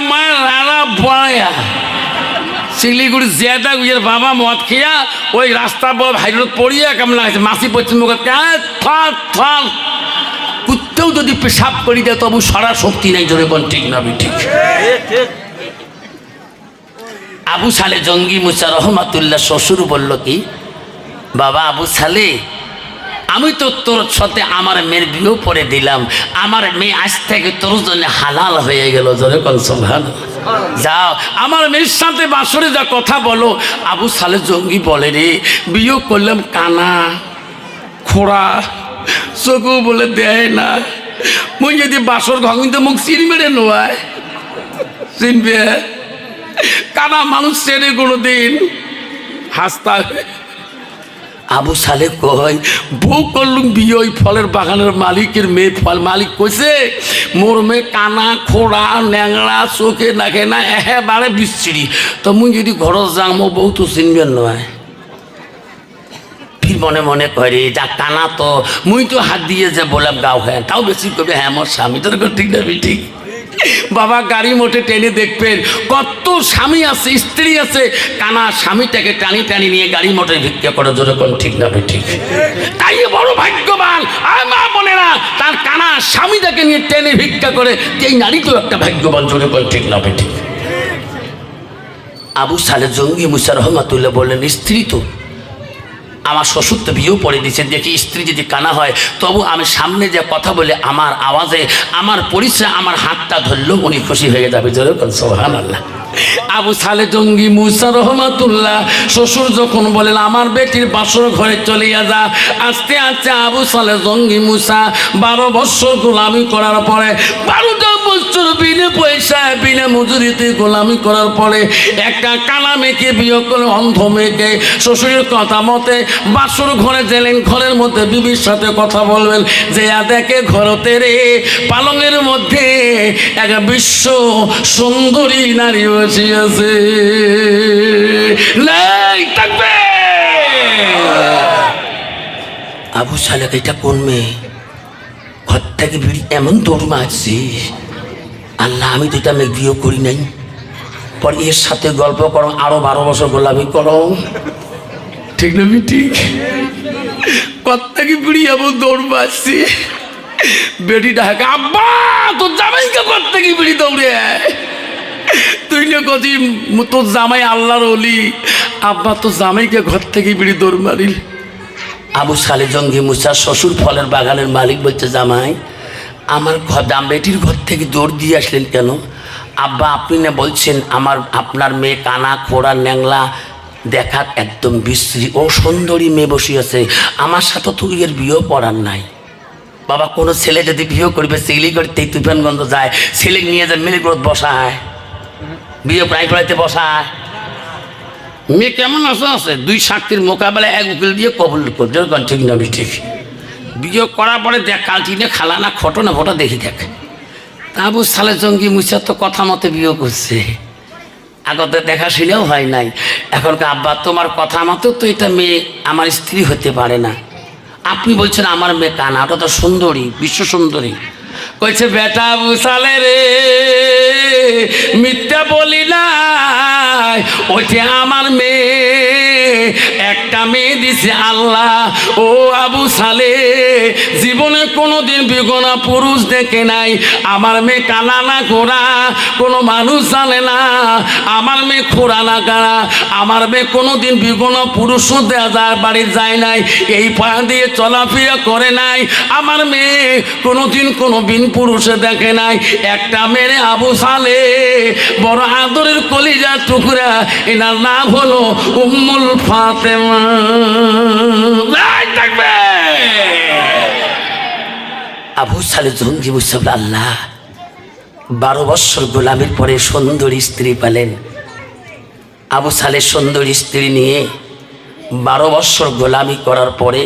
মায়ের রানা বড়া শিলিগুড়ি জেদা ইয়ের বাবা মদ খেয়া ওই রাস্তা হাইরোড পড়িয়া কেমন লাগছে, মাসি পশ্চিম মুখ কুত্তেও যদি পেশাব করি দেয় তবু সারা শক্তি নেই। জোরে কোন ঠিক না ঠিক? আবু সালে জঙ্গি মুসা রহমাতুল্লাহ শ্বশুর বলল কি, বাবা আবু সালে আমি তো তোর সাথে আমার মেয়ের বিয়ে করে দিলাম, আমার মেয়ে আজ থেকে তোর জন্য হালাল হয়ে গেল। জোরে কোন সুবহানাল্লাহ। যাও আমার মেয়ের সাথে বাসরে যা কথা বলো। আবু সালে জঙ্গি বলে রে বিয়ে করলাম কানা খোড়া, চোখও বলে দেয় না, মুই যদি বাসর ঘঙ্গিতে মুখ চিনবে রে নোয়ায় চিনবে কানা মানুষ ছেড়ে কোনোদিন হাসতা। আবু সালে কয় বউ করলুম বিয়ে ওই ফলের বাগানের মালিকের মেয়ে। ফল মালিক কইছে মোর মেয়ে কানা খোড়া ন্যাংড়া চোখে দেখে না, একেবারে বিচ্ছিরি। তো মুই যদি ঘর যাম ও বউ তো চিনবেন নয়। ফির মনে মনে করে যা কানা তো মুই তো হাত দিয়ে যে বললাম গাও হ্যাঁ, তাও বেশি করবে হ্যাঁ আমার স্বামী তোর ঠিক না ঠিক? বাবা গাড়ি মোটে টেনে দেখবেন কত স্বামী আছে স্ত্রী আছে, কানা স্বামীটাকে টানি টানি নিয়ে গাড়ি মোটে ভিক্ষা করে। জোরে কোন ঠিক না ঠিক? তাই বড় ভাগ্যবান আর মা বোনেরা তার কানা স্বামীটাকে নিয়ে টেনে ভিক্ষা করে, এই নারী তো একটা ভাগ্যবান। জোরে কোন ঠিক না ঠিক? আবু সালে জঙ্গি মুসা রহমাতুল্লাহ বললেন স্ত্রী তো আমার শ্বশুর তো বিয়েও পড়ে দিচ্ছেন, দেখি স্ত্রী যদি কানা হয় তবু আমি সামনে যে কথা বলে আমার আওয়াজে আমার পরিচয় আমার হাতটা ধরলেও উনি খুশি হয়ে যাবে। জোরে সুবহানাল্লাহ। আবু সালে জঙ্গি মুসা রহমাতুল্লাহ শ্বশুর যখন বলেন আমার বেটির বাসর ঘরে চলিয়া যা, আস্তে আস্তে আবু সালে জঙ্গি মুসা 12 বছর গোলামি করার পরে 12টা বছর বিনা পয়সায় বিনা মজুরিতে গোলামি করার পরে একটা কানা মেয়েকে বিয়ে করে অন্ধ মেয়েকে শ্বশুরের কথা মতে বাসর ঘরে গেলেন। ঘরের মধ্যে বিবির সাথে কথা বলবেন যে দেখে ঘরতে রে পালঙের মধ্যে এক বিশ্ব সুন্দরী নারী বসে আছে। আবু সালেক এটা কোন মেয়ে? ঘর থেকে বিড়ি এমন দৌড় মারছি, আল্লাহ আমি তো এটা মেয়ে বিয়ে করি নাই। পর এর সাথে গল্প করো, আরো 12 বছর গোলামি করো। ঠিক না ঠিক? কত্তাকি বিড়ি এমন দৌড় মারছি, বেটি ডাকা আব্বা তোর জামাইকে কত্তাকি বিড়ি দৌড়ে তুই না কতি তোর জামাই আল্লাহর ওলি, আব্বা তোর জামাইকে ঘর থেকে বিড়ি দৌড় মারিল। আবু সালে জঙ্গি মুসার শ্বশুর ফলের বাগানের মালিক বলছে জামাই আমার বেটির ঘর থেকে দৌড় দিয়ে আসলেন কেন? আব্বা আপনি না বলছেন আপনার মেয়ে কানা খোড়া ন্যাংলা দেখার একদম বিশ্রী ও সুন্দরী মেয়ে বসে আছে, আমার সাথে তো এর বিয়েও পড়ার নাই। বাবা কোনো ছেলে যদি বিয়ে করবে শিলিগুড়িতেই তুফানগঞ্জ যায়, ছেলে নিয়ে যায় মিলিগ্রোথ বসায়, বিয়ে প্রায় পড়াইতে বসায়। মেয়ে কেমন আছে আছে দুই সাক্ষীর মোকাবেলায় এক উকিল দিয়ে কবুল করছে, ঠিক না ঠিক। বিয়ে করার পরে দেখ কালটিনে খালা না খটো না ভোটা দেখি দেখ। আবু সালে জঙ্গি মুসা তো কথা মতো বিয়ে করছে, আগতে দেখা শুনেও হয় নাই। এখনকার আব্বা তোমার কথা মতো তো এটা মেয়ে আমার স্ত্রী হতে পারে না। আপনি বলছেন আমার মেয়ে কানা, ওটা তো সুন্দরী, বিশ্ব সুন্দরী। কইছে বেটা আবু সালে রে, মিথ্যা বলি নাই, ওইটা আমার মেয়ে, একটা মেয়ে দিছে আল্লাহ। ও আবু সালে, জীবনে কোনোদিন বিগনা পুরুষ দেখে নাই। আমার মেয়ে কানা না গোরা, কোনো মানুষ জানে না। আমার মেয়ে খোরা না কানা, আমার মেয়ে কোনোদিন বিগনা পুরুষও দেওয়া যায় বাড়ির যায় নাই, এই পা দিয়ে চলাফেরা করে নাই। আমার মেয়ে কোনোদিন কোনো বিন পুরুষে দেখে নাই। একটা মেয়ে আবু সালে, বড় আদরের কলিজার টুকরা, এনার নাম হলো উম্মুল ফাতেমা। আবু সালে জঙ্গি মুসা আল্লাহ 12 বৎসর গোলামির পরে সুন্দরী স্ত্রী পেলেন। আবু সালে সুন্দরী স্ত্রী নিয়ে 12 বৎসর গোলামি করার পরে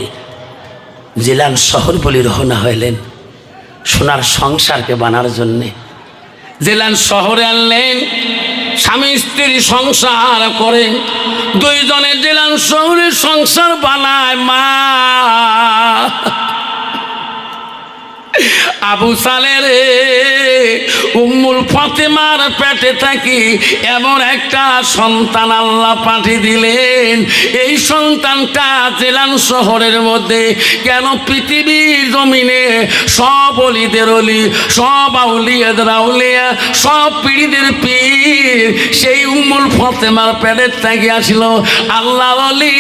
জিলান শহর বলে রওনা হইলেন সোনার সংসারকে বানার জন্যে। জিলান শহরে আনলেন, স্বামী স্ত্রী সংসার করেন, দুইজনে জিলান শহরে সংসার বানায়। মা আবু সালে রে, উম্মুল ফাতেমার পেটে থাকি এমন একটা সন্তান আল্লাহ পাঠিয়ে দিলেন। এই সন্তানটা জেলান শহরের মধ্যে কেন পৃথিবীর জমিনে সব অলিদের অলি, সব আউলিয়াদের আউলিয়া, সব পীরদের পীর সেই উম্মুল ফাতেমার পেটের থাকি আসিল আল্লাহ অলি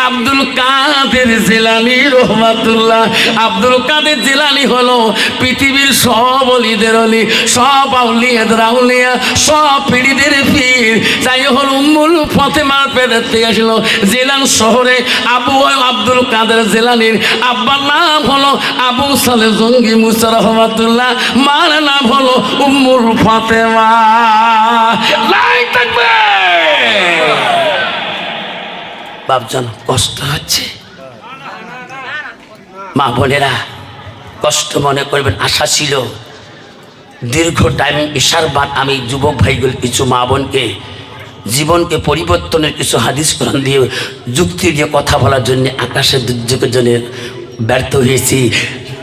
আব্দুল কাদের জিলানী রহমাতুল্লাহ। আব্দুল কাদের জিলানী হলো পৃথিবীর সব অলিদের অলি, সব আউলিয়াদের আউলিয়া, সব পীরদের পীর। তাই হল উম্মুল ফাতেমার পেটের থেকে আসিল জিলান শহরে আবু আব্দুল কাদের জিলানীর আব্বার নাম হলো আবু সালে জঙ্গি মুসা রহমাতুল্লাহ, মার নাম হলো উম্মুল ফাতেমা। বাপজন কষ্ট হচ্ছে, মা বোনেরা কষ্ট মনে করবেন। আশা ছিল দীর্ঘ টাইম ইশার বাদ আমি যুবক ভাইগুলো কিছু মা বোনকে জীবনকে পরিবর্তনের কিছু হাদিস কোরআন দিয়ে যুক্তি দিয়ে কথা বলার জন্য আকাশের দুর্যোগের জন্য ব্যর্থ হয়েছি।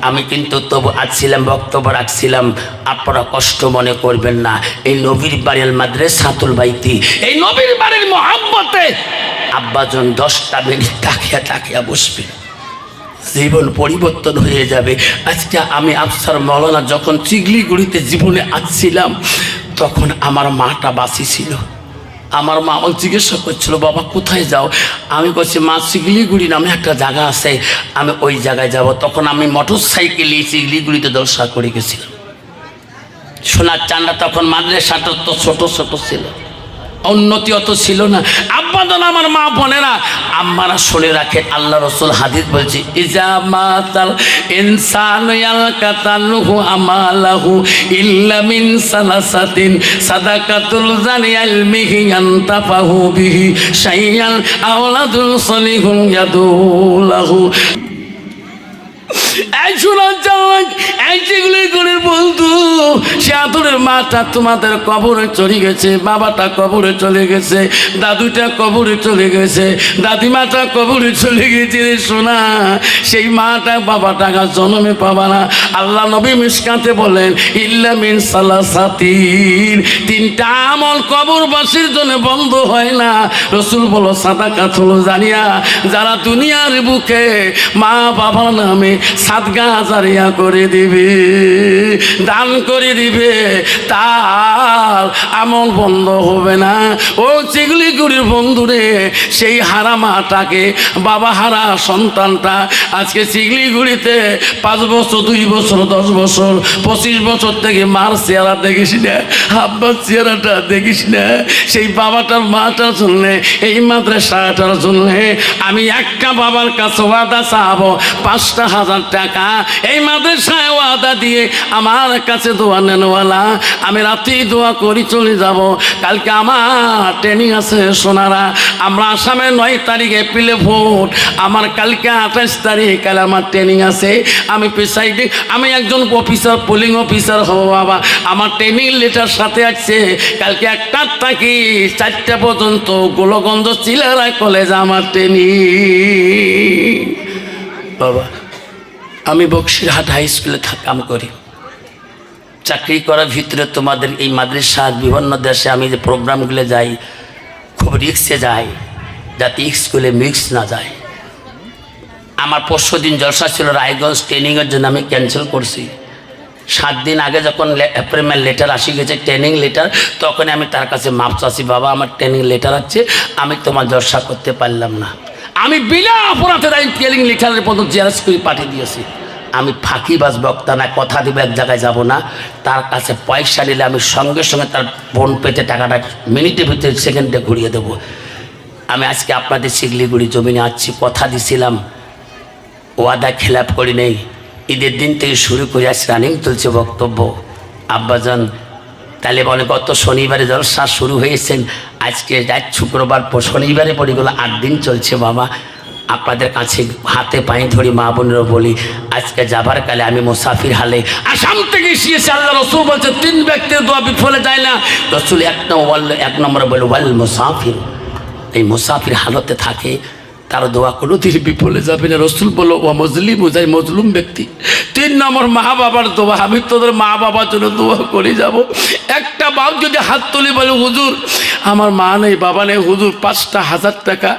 আমি কিন্তু তবু আসছিলাম, বক্তব্য রাখছিলাম, আপনারা কষ্ট মনে করবেন না। এই নবীর বাড়ির মাদ্রাসাতুল বাইতি, এই নবীর বাড়ির মহব্বতে আব্বাজন 10টা মিনিট তাকিয়া তাকিয়া বসবে, জীবন পরিবর্তন হয়ে যাবে। আজকে আমি আফসার মৌলানা যখন চিগলিগুড়িতে জীবনে আসছিলাম তখন আমার মাটা বাঁচি ছিল। আমার মা আমাকে জিজ্ঞাসা করছিল বাবা কোথায় যাও, আমি বলছি মা চিগলিগুড়ি নামে একটা জায়গা আছে, আমি ওই জায়গায় যাব। তখন আমি মোটর সাইকেলে চিগলিগুড়িতে দর্শা করে গেছিলাম। সোনার চান্দা তখন মাদ্রাসাটা তো ছোট ছোট ছিল, উন্নতি অত ছিল না। আব্বাজন আমার মা বোনেরা আম্মারা শুনে রাখে, আল্লাহ রসুল হাদিস বলছে ইজা মাতাল ইনসানু ইয়ালকাতালহু আমালাহু ইল্লা মিন সালাসাতিন সাদাকাতুল জানিয়াল মিহি আনতাফাহু বিহি শাইয়ান আওলাদুল সলিহুন ইয়াদুলাহু। এই শোনার চালাক এই চিগলিগুড়ির বন্ধু, সে আদরের মাটা তোমাদের কবরে চলে গেছে, বাবাটা কবরে চলে গেছে, দাদুটা কবরে চলে গেছে, দাদিমাটা কবরে চলে গেছে রে শোনা। সেই মাটা বাবাটা জন্মে পাবা না। আল্লাহ নবী মিশকাতে বলেন ইল্লা মিন সালাসাতিন, 3টা আমল কবরবাসীর জন্য বন্ধ হয় না। রসুল বলো সাদাকাতুল জানিয়া, যারা দুনিয়ার বুকে মা বাবার নামে সাত সাদগা জারিয়া করে দিবে, দান করে দিবে, তার আমল বন্ধ হবে না। ও চিগলিগুড়ির বন্ধুরে, সেই হারা মাটাকে, বাবা হারা সন্তানটা আজকে চিগলিগুড়িতে 5 বছর, 2 বছর, 10 বছর, 25 বছর থেকে মার চেহারা দেখিস না, আব্বার চেহারাটা দেখিস না। সেই বাবাটার মাটার জন্য, এই মাদ্রাসাটার জন্য আমি একটা বাবার কাছে ওয়াদা চাবো 5,000 টাকা। এই মাদ্রাসায় ওয়াদা দিয়ে আমার কাছে দোয়া নেনওয়ালা, আমি রাতেই দোয়া করি চলে যাব। কালকে আমার ট্রেনিং আছে সোনারা, আমরা আসামে 9 তারিখ এপ্রিলে ভোট, আমার কালকে 28 তারিখ কাল আমার ট্রেনিং আছে। আমি প্রিসাইডিং, আমি একজন অফিসার, পোলিং অফিসার হব বাবা। আমার ট্রেনিং লেটার সাথে আছে, কালকে 1টা থেকে 4টা পর্যন্ত গোলগঞ্জ চিলারা কলেজ আমার ট্রেনিং বাবা। আমি বক্সিরহাট হাই স্কুলে কাম করি, চাকরি করার ভিতরে তোমাদের এই মাদ্রাসা বিভিন্ন দেশে আমি যে প্রোগ্রামগুলো যাই, খুব রিক্সে যাই যাতে স্কুলে মিক্স না যায়। আমার 5 দিন জলসা ছিল রায়গঞ্জ, ট্রেনিংয়ের জন্য আমি ক্যান্সেল করছি। 7 দিন আগে যখন অ্যাপয়েন্টমেন্ট লেটার আসি গেছে, ট্রেনিং লেটার, তখন আমি তার কাছে মাপ চাচ্ছি, বাবা আমার ট্রেনিং লেটার আছে, আমি তোমার জলসা করতে পারলাম না। আমি বিনা অপরাধে আমি ট্রেনিং লেটারের পর্যন্ত জেরাস করে পাঠিয়ে দিয়েছি। আমি ফাঁকিবাজ বক্তা না, কথা দিব এক জায়গায় যাব না। তার কাছে পয়সা নিলে আমি সঙ্গে সঙ্গে তার ফোন পেতে টাকাটা মিনিটের ভিতরে, সেকেন্ডে ঘুরিয়ে দেবো। আমি আজকে আপনাদের শিগলিগুড়ি জমিনে আসছি, কথা দিছিলাম, ওয়াদা খেলাপ করি নেই। ঈদের দিন থেকে শুরু করে আজ রানিং চলছে বক্তব্য। আব্বাজান তাহলে বলে গত শনিবারে জলসা শুরু হয়েছেন, আজকে আজ শুক্রবার, শনিবারে পড়ে গেলো, 8 দিন চলছে বাবা। আপনাদের কাছে হাতে পায়ে ধরি, মা বোনেরও বলি, আজকে যাবার কালে আমি মুসাফির হালে আসাম থেকে এসেছি। আল্লাহ রসুল বলছে 3 ব্যক্তির দোয়া বিফলে যায় না। রসুল 1 নম্বরে বলে ওয়াল মুসাফির, এই মুসাফির হালতে থাকে তার দোয়া কোনো দিন বিফলে যাবে না। রসুল বলো ও মজলিম, যাই মজলুম ব্যক্তি। 3 নম্বর মা বাবার দোয়া, আমি তোদের মা বাবার জন্য দোয়া করে যাব। একটা বাপ যদি হাত তুলে বলে হুজুর আমার মা নেই, বাবা নেই, হুজুর 5,000 টাকা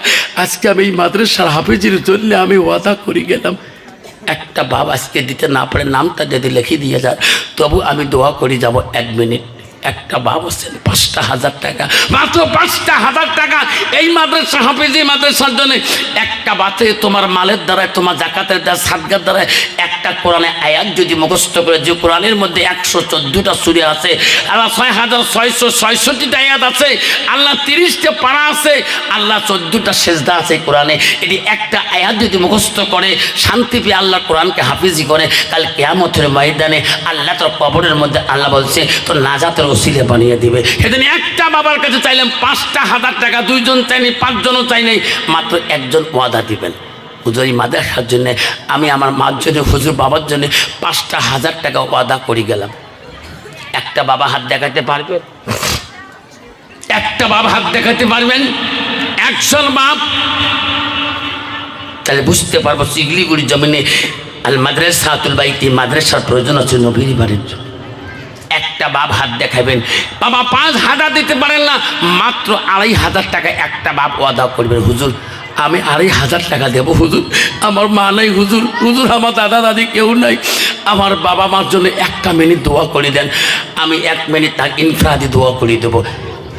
আজকে আমি এই মাদ্রাসার হাফিজের জন্য আমি ওয়াদা করে গেলাম। একটা বাপ আজকে দিতে না পারে, নামটা যদি লিখে দিয়ে যায়, তবু আমি দোয়া করে যাব 1 মিনিট। একটা বাপ আছেন 5,000 টাকা, মাত্র 5,000 টাকা এই মাদ্রাসা হাফিজি মাদ্রাসার জন্য। একটা বাতে তোমার মালের দ্বারায়, তোমার জাকাতের দ্বারা, সাদগার দ্বারায় একটা কোরআনে আয়াত যদি মুখস্থ করে, যে কোরআনের মধ্যে 114টা সূরা আছে, আল্লাহ 6,666টা আয়াত আছে, আল্লাহ 30টা পারা আছে, আল্লাহ 14টা সেজদা আছে কোরআনে। এটি একটা আয়াত যদি মুখস্থ করে, শান্তি পেয়ে আল্লাহ কোরআনকে হাফিজি করে, কাল কিয়ামতের ময়দানে আল্লাহ তোর কবরের মধ্যে আল্লাহ বলছে তোর নাজাতের ওসিলে বানিয়ে দিবে। সেদিন একটা বাবার কাছে চাইলাম 5,000 টাকা, 2 জন চাইনি, 5 জনও চাই নাই, মাত্র 1 জন ওয়াদা দিবেন। হুজুর এই মাদ্রাসার জন্য আমি আমার মার জন্য, হুজুর বাবার জন্য 5,000 টাকা ওয়াদা করে গেলাম। একটা বাবা হাত দেখাতে পারবেন? একটা বাবা হাত দেখাতে পারবেন? 100 বাপ, তাহলে বুঝতে পারবো শিগলিগুড়ি জমিনে আল মাদ্রাসাতুল বাইতি, মাদ্রাসার প্রয়োজন আছে নবীর বাড়ির জন্য। একটা বাপ হাত দেখাবেন। বাবা 5,000 দিতে পারেন না, মাত্র 2,500 টাকা একটা বাপ ওয়াদা করবেন, হুজুর আমি 2,500 টাকা দেবো, হুজুর আমার মা নাই, হুজুর হুজুর আমার দাদা দাদি কেউ নাই, আমার বাবা মার জন্য 1 মিনিট দোয়া করে দেন, আমি 1 মিনিট তার ইনফ্রাদি দোয়া করে দেবো।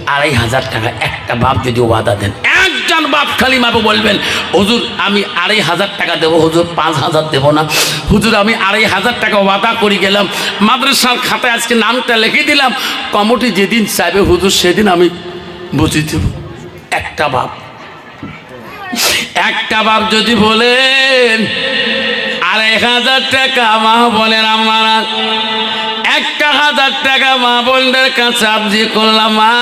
2,500 টাকা একটা বাপ যদি ওয়াদা দেন, একজন বাপ খালি মাপে বলবেন হুজুর আমি 2,500 টাকা দেবো, হুজুর 5,000 দেবো না, হুজুর আমি 2,500 টাকা ওয়াদা করে গেলাম, মাদ্রাসার খাতায় আজকে নামটা লিখে দিলাম, কমিটি যেদিন চাইবে হুজুর সেদিন আমি বুঝিয়ে দেব। একটা বাপ, একটা বাপ যদি বলেন 2,500 টাকা, মা বলেন আমরা 1,000 টাকা মা বোনদের কাছে আর্জি করলাম, মা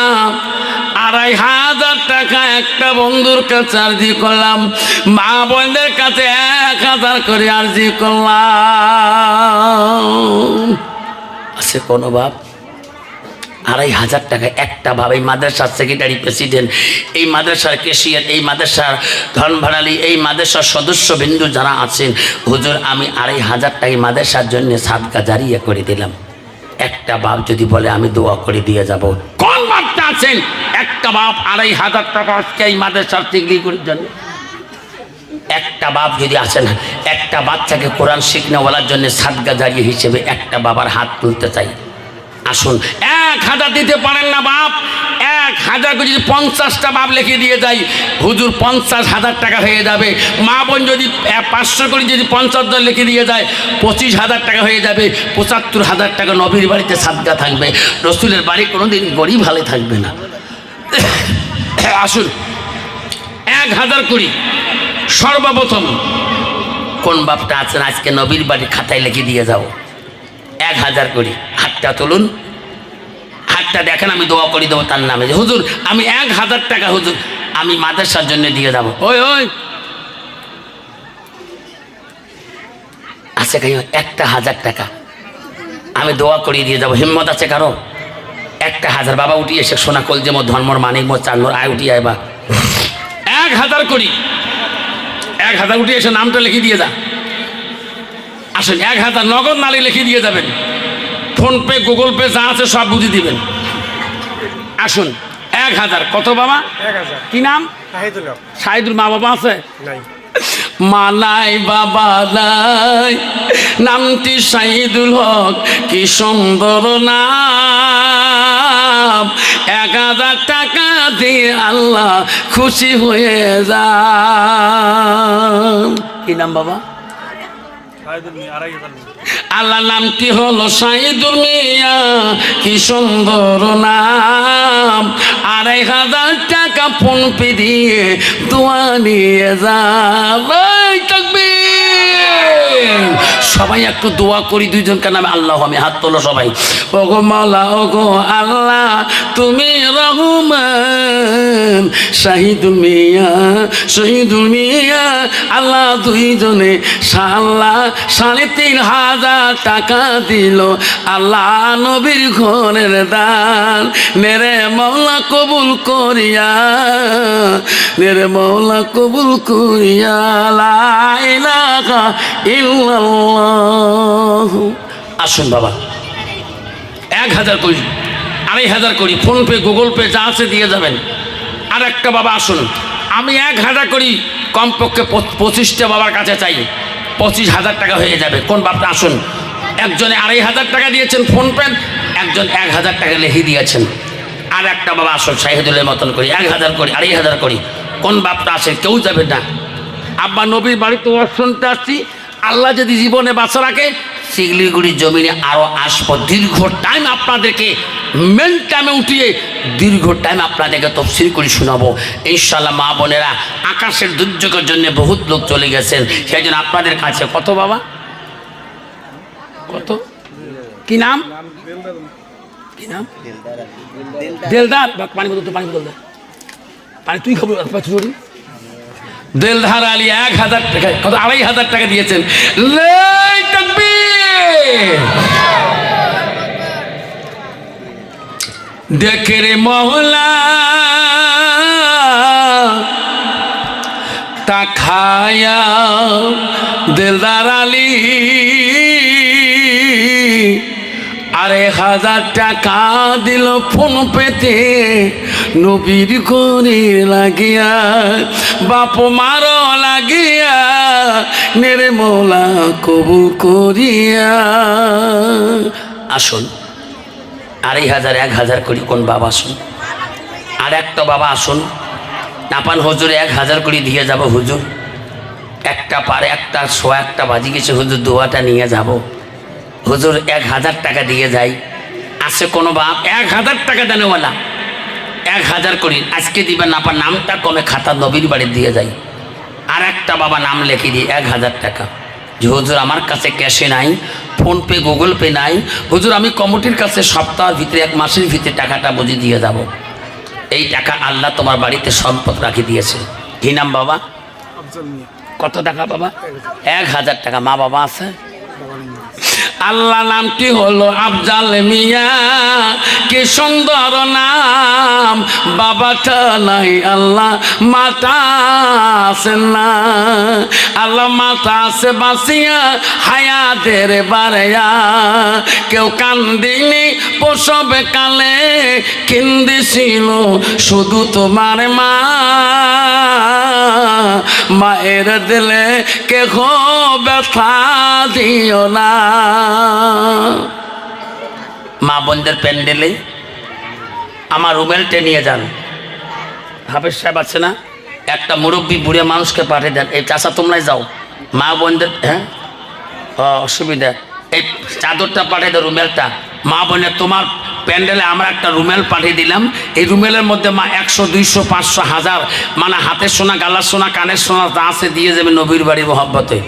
2,500 টাকা একটা বন্ধুর কাছে আর্জি করলাম, মা বোনদের কাছে 1,000 করে আর্জি করলাম। আছে কোনো বাপ 2,500 টাকা একটা বাপ? এই মাদ্রাসার সেক্রেটারি, প্রেসিডেন্ট, এই মাদ্রাসার ক্যাশিয়ার, এই মাদ্রাসার ধনভাড়ালি, এই মাদ্রাসার সদস্যবৃন্দু যারা আছেন, হুজুর আমি 2,500 টাকা মাদ্রাসার জন্য সাদকা জারিয়া করে দিলাম। একটা বাপ যদি বলে আমি দোয়া করে দিয়ে যাব, কোন বাপটা আছেন একটা বাপ 2,500 টাকা আজকে এই মাদ্রাসার শিগলিগুড়ির জন্য? একটা বাপ যদি আসে না, একটা বাচ্চাকে কোরআন শিখনেওয়ালার জন্য সাদকা জারিয়া হিসেবে একটা বাবার হাত তুলতে চাই। আসুন, 1000 দিতে পারেন না বাপ, 1000 করে যদি 50টা বাপ লিখে দিয়ে যাই হুজুর 50,000 টাকা হয়ে যাবে। মা বোন যদি 500 করে যদি 50 জন লিখে দিয়ে যায় 25,000 টাকা হয়ে যাবে। 75,000 টাকা নবীর বাড়িতে সাদকা থাকবে। রসুলের বাড়ি কোনোদিন গরিব হালে থাকবে না। আসুন 1000 করি। সর্বপ্রথম কোন বাপটা আছেন আজকে নবীর বাড়ির খাতায় লিখে দিয়ে যাও 1000 করি। হাতটা তুলুন, হাতটা দেখেন, আমি দোয়া করে দেবো তার নামে যে হুজুর আমি 1000 টাকা হুজুর আমি মাদ্রাসার জন্য দিয়ে যাবো। ওই ওই আছে কাই 1000 টাকা আমি দোয়া করিয়ে দিয়ে যাবো। হিম্মত আছে কারো? 1000 বাবা উঠিয়ে এসে সোনা কলজে মো ধর্মর মানিক মো চান্নর আয় উঠিয়ে আয় বা 1000 করি। 1000 উঠিয়ে এসে নামটা লিখে দিয়ে যা। আসেন 1000 নগদ নালে লিখে দিয়ে যাবেন। ফোনপে গুগল পে যা আছে সব বুঝে দিবেন। আসুন 1000 কত বাবা? 1000 কি নাম? শাহিদুল। মা বাবা আছে? মা নাই বাবা নাই, নামটি শাহিদুল হক, কি সুন্দর নাম। 1000 টাকা দিয়ে আল্লাহ খুশি হয়ে যান। কি নাম বাবা? আল্লাহ নামটি হলো শাহিদুল মিয়া, কি সুন্দর নাম। 2500 টাকা ফোন পে দিয়ে দোয়া নিয়ে যাব। সবাই একটু দোয়া করি দুইজনকে নামে আল্লাহ। আমি হাত তোলো সবাই। ওগো মাওলা ওগো আল্লাহ তুমি রহমান, শাহিদুল মিয়া শহীদুল মিয়া আল্লাহ দুইজনে আল্লাহ 3500 টাকা দিল আল্লাহ নবীর ঘরের দান। মেরে মৌলা কবুল করিয়া, মেরে মৌলা কবুল করিয়া। লা ইলাহা ইল্লাল্লাহ। আসুন বাবা 1000 করি, 2500 করি, ফোনপে গুগল পে যা আছে দিয়ে যাবেন। আর একটা বাবা আসুন, আমি 1000 করি, কমপক্ষে 25টা বাবার কাছে চাই, 25,000 টাকা হয়ে যাবে। কোন বাপটা? আসুন। একজনে 2500 টাকা দিয়েছেন ফোনপে, একজন 1000 টাকা লিখে দিয়েছেন। আর একটা বাবা আসুন শাহিদুলের মতন করি 1000 করি, 2500 করি। কোন বাপটা আসে? কেউ যাবে না। আব্বা নবীর বাড়িতে শুনতে আসছি, আল্লাহ যদি জীবনে বাঁচা রাখে শিলিগুড়ির জমিনে আরও আসবো। দীর্ঘ টাইম আপনাদেরকে মেন টাইমে উঠিয়ে দীর্ঘ টাইম আপনাদেরকে তফসিল করে শোনাবো ইনশাল্লাহ। মা বোনেরা, আকাশের দুর্যোগের জন্য বহুত লোক চলে গেছেন, সেই জন্য আপনাদের কাছে কত বাবা? কত? কি নাম? কি নাম? দেলদার। পানি বদল, পানি বদল, পানি তুই খবর চুরি। দেলধার আলী 1000 টাকা, কত? 2500 টাকা দিয়েছেন। দেখে রে মহলা তাকায়া দেলদার আলী 1000 টাকা দিল ফোন পেতে নবীর করে লাগিয়া, বাপ মার লাগিয়া, মেরে মৌলা কবুল করিয়া। আসুন 2500 1000 করি। কোন বাবা? আসুন। আর একটা বাবা আসুন, নাপান হুজুরে 1000 করে দিয়ে যাব হুজুর। একটা পারে একটা সোয়া একটা বাজি গেছে হুজুর, দোয়াটা নিয়ে যাব হুজুর। 1000 টাকা দিয়ে যাই। আসে কোনো বাপ 1000 টাকা দেনেওয়ালা 1000 করি আজকে দিবেন না, আপনার নামটা কমে খাতা নবীর বাড়ি দিয়ে যাই। আর একটা বাবা নাম লিখে দিই 1000 টাকা যে হুজুর আমার কাছে ক্যাশে নাই, ফোনপে গুগল পে নাই হুজুর, আমি কমিটির কাছে সপ্তাহের ভিতরে 1 মাসের ভিতরে টাকাটা বুঝে দিয়ে যাব। এই টাকা আল্লাহ তোমার বাড়িতে সম্পদ রাখি দিয়েছে। কি নাম বাবা? কত টাকা বাবা? 1000 টাকা। মা বাবা আছে? আল্লাহ নামটি হলো আফজাল মিয়া, কি সুন্দর নাম। বাবাটা নাই আল্লাহ মাতা আছে না, আল্লাহ মাতা আছে বাঁচিয়া হায়াতের বারেয়া। কেউ কান্দিনি প্রসবে কালে, কিন্দিছিল শুধু তোমার মা। মায়ের দিলে কেহ ব্যথা দিও না। মা বোনদের প্যান্ডেলে আমার রুমেলটে নিয়ে যান। হাফেজ সাহেব আছে না, একটা মুরব্বী বুড়ে মানুষকে পাঠিয়ে দেন, এই চাষা তোমরাই যাও মা বোনদের। হ্যাঁ অসুবিধা, এই চাদরটা পাঠিয়ে দাও, রুমেলটা। মা বোনের তোমার প্যান্ডেলে আমরা একটা রুমেল পাঠিয়ে দিলাম। এই রুমেলের মধ্যে মা 100, 200, 500, 1000 মানে হাতের সোনা, গালার সোনা, কানের সোনা তা আছে দিয়ে যাবে নবীর বাড়ির মহব্বতে।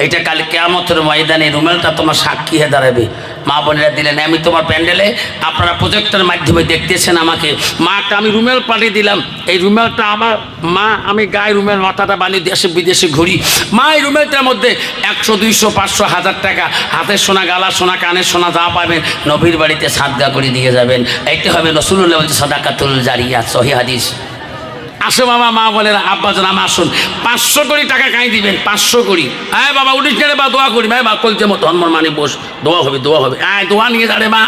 এটা কাল কিয়ামতের ময়দানে রুমেলটা তোমার সাক্ষী হয়ে দাঁড়াবে। মা বোনেরা দিলেন, আমি তোমার প্যান্ডেলে আপনারা প্রজেক্টের মাধ্যমে দেখতেছেন আমাকে। মা একটা আমি রুমেল পাঠিয়ে দিলাম, এই রুমেলটা আমার মা, আমি গায়ে রুমেল মাথাটা বানিয়ে দেশে বিদেশে ঘুরি। মা এই রুমেলটার মধ্যে 100, 200, 500, 1000 টাকা হাতের সোনা, গালার সোনা, কানের সোনা যা পাবেন নবীর বাড়িতে সাদগা করে দিয়ে যাবেন। এইটা হবে রাসূলুল্লাহ বলছে সাদাকাতুল জারিয়া, সহিহ হাদিস। আসো বাবা, মা বলেন আব্বাজান আমার আসুন, 500 কোটি টাকা কাই দিবেন, 500 কোটি। হ্যাঁ বাবা উঠিস না রে বা, দোয়া করি ভাই বা, কলছে মতো ধর্ম মানে বস, দোয়া হবে, দোয়া হবে। হ্যাঁ দোয়া নিয়ে যাবে মা,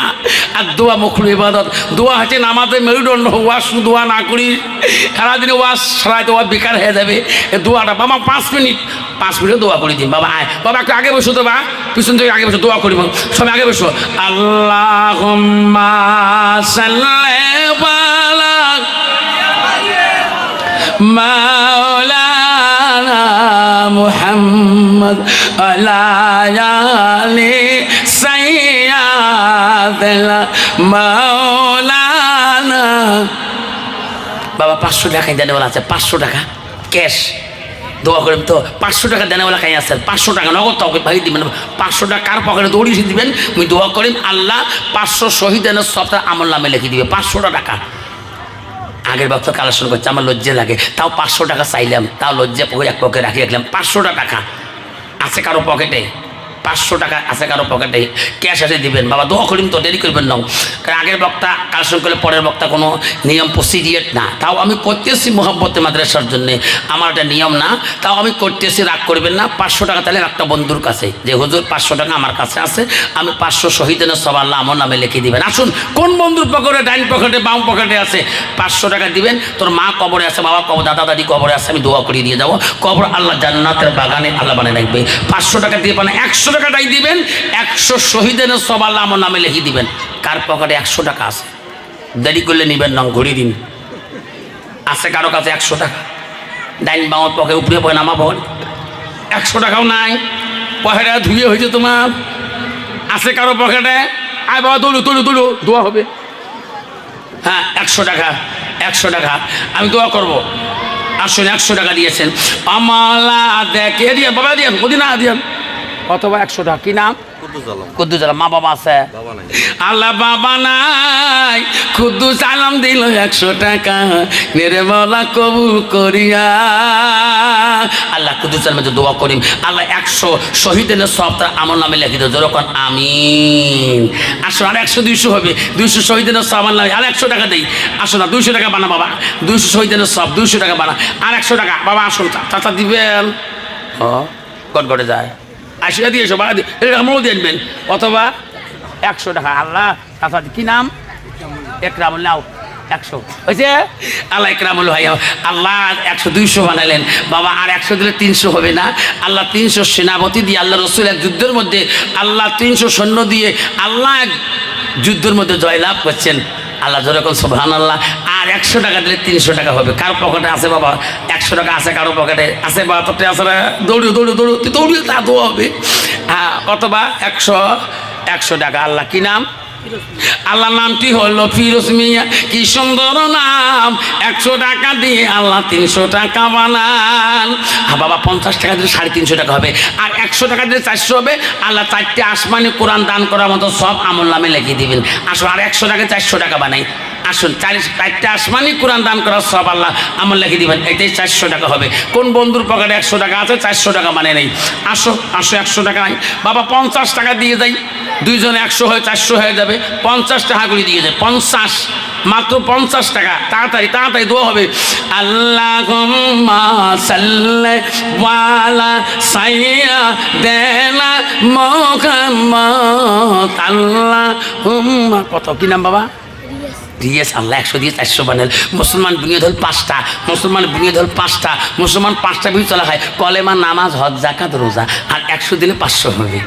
আর দোয়া মুখুল ইবাদত। দোয়া হচ্ছে নামাজে মেরুদণ্ড, ওয়াজ দোয়া না করি সারাদিনে ওয়াজ সারাই দোয়া বেকার হয়ে যাবে। দোয়াটা বাবা 5 মিনিট দোয়া করে দিন বাবা। আয় বাবা একটু আগে বসো তো বা, পিছন থেকে আগে বসো, দোয়া করি সবাই আগে বসো। আল্লাহুম্মা সাল্লি আলা মাওলানা মুহাম্মদ আলা আলি সাইয়্যিদিনা মাওলানা। বাবা 500 টাকা দেনেওয়ালা আছে, 500 টাকা ক্যাশ। দোয়া করেন তো 500 টাকা দেনেওয়ালা কাই আছে, 500 টাকা নগদ তোকে ভাই দিবেন। 500 টাকা কার পকেটে দৌড়িয়ে দিবেন, আমি দোয়া করেন আল্লাহ 500 শহীদের সবটা আমল নামে লিখে দিবে। 500 টাকা আগের বছর কালেকশন করছে, আমার লজ্জা লাগে, তাও 500 টাকা চাইলাম, তাও লজ্জা পকেটে এক পকেটে রাখি রাখলাম। 500 টাকা আছে কারো পকেটে, 500 টাকা আছে কারো পকেটে, ক্যাশ এসে দিবেন বাবা। দোয়া করিম তো, দেরি করবেন না, কারণ আগের বক্তা কালেকশন করলে পরের বক্তা কোনো নিয়ম প্রসিডিয়েট না। তাও আমি করতেছি মোহাব্বতে মাদ্রাসার জন্যে, আমার একটা নিয়ম না, তাও আমি করতেছি, রাগ করবেন না। 500 টাকা তাহলে একটা বন্ধুর কাছে যে হুজুর 500 টাকা আমার কাছে আছে, আমি 500 শহীদের সব আল্লাহ আমার নামে লিখে দিবেন। আসুন কোন বন্ধুর পকেটে, ডাইন পকেটে, বাম পকেটে আছে, 500 টাকা দিবেন। তোর মা কবরে আছে, বাবা কবর, দাদা দাদি কবরে আছে, আমি দোয়া করিয়ে দিয়ে যাবো। কবর আল্লাহ জান্নাতের বাগানে আল্লাহ বানিয়ে রাখবে। 500 টাকা দিয়ে পান 100 টাকাটাই দিবেন, 100 শহীদের সব আল্লাহ আমার নামে লিখে দিবেন। কার পকেটে 100 টাকা আছে, দেরি করলে নিবেন না, ঘুরিয়ে দিন। আছে কারো কাছে 100 টাকা, ডাইন বামর পকেটে, উপরে পয় নামা পকেট 100 টাকাও নাই, পকেটে ধুয়ে হয়েছে তোমার। আছে কারো পকেটে, আয় বাবা তুলু তুলু তুলু, দোয়া হবে। হ্যাঁ 100 টাকা, 100 টাকা আমি দোয়া করবো। আসলে 100 টাকা দিয়েছেন, আমালা দেখে দিয়ে বাবা দিয়েন, ওদিন না দিয়েন, অথবা 100 টাকা। কি নাম? কুদ্দুস আলম। মা বাবা আছে? আল্লাহ বাবা নাই, কুদ্দুস আলম দিল 100 টাকা, মেরে বলা কবুল করিয়া। আল্লাহ কুদ্দুস আলমে দোয়া করিম, আল্লাহ 100 শহীদের সব তার আমার নামে লিখে দেয়, যেরকম আমিন। আসো আর 100, 200 হবে, 200 শহীদের সব আমার নামে, আর 100 টাকা দেই। আসো না 200 টাকা বানা বাবা, 200 শহীদের সব 200 টাকা বানা, আর 100 টাকা বাবা। আসুন চাচা দিবেন, গড়গড়ে যায়, আশিয়া দিয়ে এসো বাবা, আমরাও দিয়ে আনবেন, অথবা 100 টাকা। আল্লাহ চাচা কি নাম? একরামুল, নাও 100 হয়েছে। আল্লাহ একরামুল ভাই, আল্লাহ 100, 200 বানালেন বাবা, আর 100 দিলে 300 হবে না? আল্লাহ 300 সেনাপতি দিয়ে, আল্লাহ রসুল এক যুদ্ধের মধ্যে আল্লাহ 300 সৈন্য দিয়ে আল্লাহ এক যুদ্ধের মধ্যে জয়লাভ করছেন। আল্লাহ যেরকম সুবহানাল্লাহ। আর 100 টাকা দিলে 300 টাকা হবে। কার পকেটে আছে বাবা 100 টাকা? আছে কারো পকেটে? আছে বাবা, তোরটা আছে না? দৌড়িও দৌড়িও দৌড়ো, তুই দৌড়িও, তা দোয়া হবে। হ্যাঁ অথবা 100 টাকা। আল্লাহ কি নাম? আল্লাহ নামটি হলো ফিরোজ মিয়া, কি সুন্দর নাম। 100 টাকা দিয়ে আল্লাহ 300 টাকা বানান। হ্যাঁ বাবা 50 টাকা দিলে 350 টাকা হবে, আর 100 টাকা দিলে 400 হবে। আল্লাহ 4টে আসমানি কোরআন দান করার মতো সব আমল নামে লিখে দিবেন। আসুন আর 100 টাকা 400 টাকা বানাই। আসুন 4টে আসমানি কোরআন দান করার সব আল্লাহ আমল লিখে দিবেন, এটাই 400 টাকা হবে। কোন বন্ধুর পকেটে 100 টাকা আছে, 400 টাকা বানিয়ে নেই? আসো 100 টাকা নাই বাবা, 50 টাকা দিয়ে যাই, দুইজনে 100 হয় 400 হয়ে যাবে। 50 টাকা করে দিয়ে যায়, 50, মাত্র 50 টাকা। তাড়াতাড়ি তাড়াতাড়ি দোয়া হবে। আল্লাহুম্মা সাল্লি আলা সাইয়্যিদিনা মুহাম্মদ। আল্লাহুম্মা, কত কি নাম বাবা? দিয়েছে আল্লাহ 100 দিয়ে 400 বানাল। মুসলমান বুনিয়াদ হল 5টা, মুসলমান বুনিয়াদ হল 5টা, মুসলমান 5টা বিষয় চলা হয়, কলেমা, নামাজ, হজ, যাকাত, রোজা। আর 100 দিলে 500 হবে।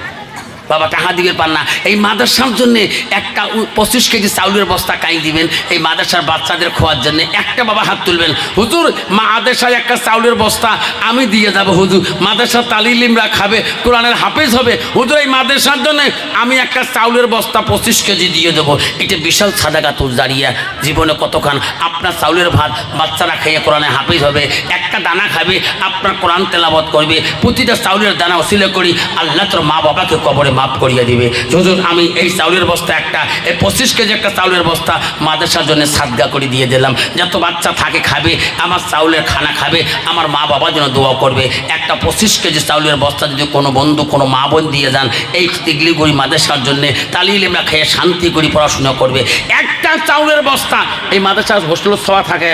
বাবা টাকা দিবে পান না, এই মাদ্রাসার জন্য একটা 25 কেজি চাউলের বস্তা কাই দিবেন, এই মাদ্রাসার বাচ্চাদের খোয়ার জন্য। একটা বাবা হাত তুলবেন, হুজুর মাদ্রাসায় একটা চাউলের বস্তা আমি দিয়ে যাবো হুজুর, মাদ্রাসার তালিলিমরা খাবে, কোরআনের হাফেজ হবে, হুজুর এই মাদ্রাসার জন্য আমি একটা চাউলের বস্তা 25 কেজি দিয়ে দেবো। এটা বিশাল সাদাকাতুল জারিয়া। জীবনে কতক্ষণ আপনার চাউলের ভাত বাচ্চারা খেয়ে কোরআনে হাফেজ হবে, একটা দানা খাবে, আপনার কোরআন তেলাওয়াত করবে। প্রতিটা চাউলের দানা ওসিলা করি আল্লাহ তোর মা বাবাকে কবরে মাফ করিয়ে দিবে। হুজুর আমি এই চাউলের বস্তা একটা, এই 25 কেজি একটা চাউলের বস্তা মাদ্রাসার জন্য সাদগা করে দিয়ে দিলাম। যত বাচ্চা থাকে খাবে, আমার চাউলের খানা খাবে, আমার মা বাবার জন্য দোয়া করবে। একটা 25 কেজি চাউলের বস্তা যদি কোনো বন্ধু কোনো মা বোন দিয়ে যান এই তিগলিগুড়ি মাদ্রাসার জন্য, তালিলিমরা খেয়ে শান্তি করে পড়াশোনা করবে। একটা চাউলের বস্তা, এই মাদ্রাসার হোস্টেলের সভা থাকে,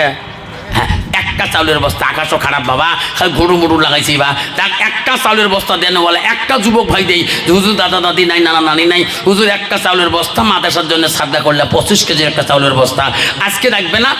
হ্যাঁ একটা চাউলের বস্তা। আকাশও খারাপ বাবা, গরু মুরু লাগাইছি বা তার একটা চাউলের বস্তা দেন বলে একটা যুবক ভাই দেই, হুজুর দাদা দাদি নাই, নানা নানি নাই, হুজুর একটা চাউলের বস্তা মাদ্রাসার জন্য সাদগা করলে 25 কেজির একটা চাউলের বস্তা। আজকে রাখবে না,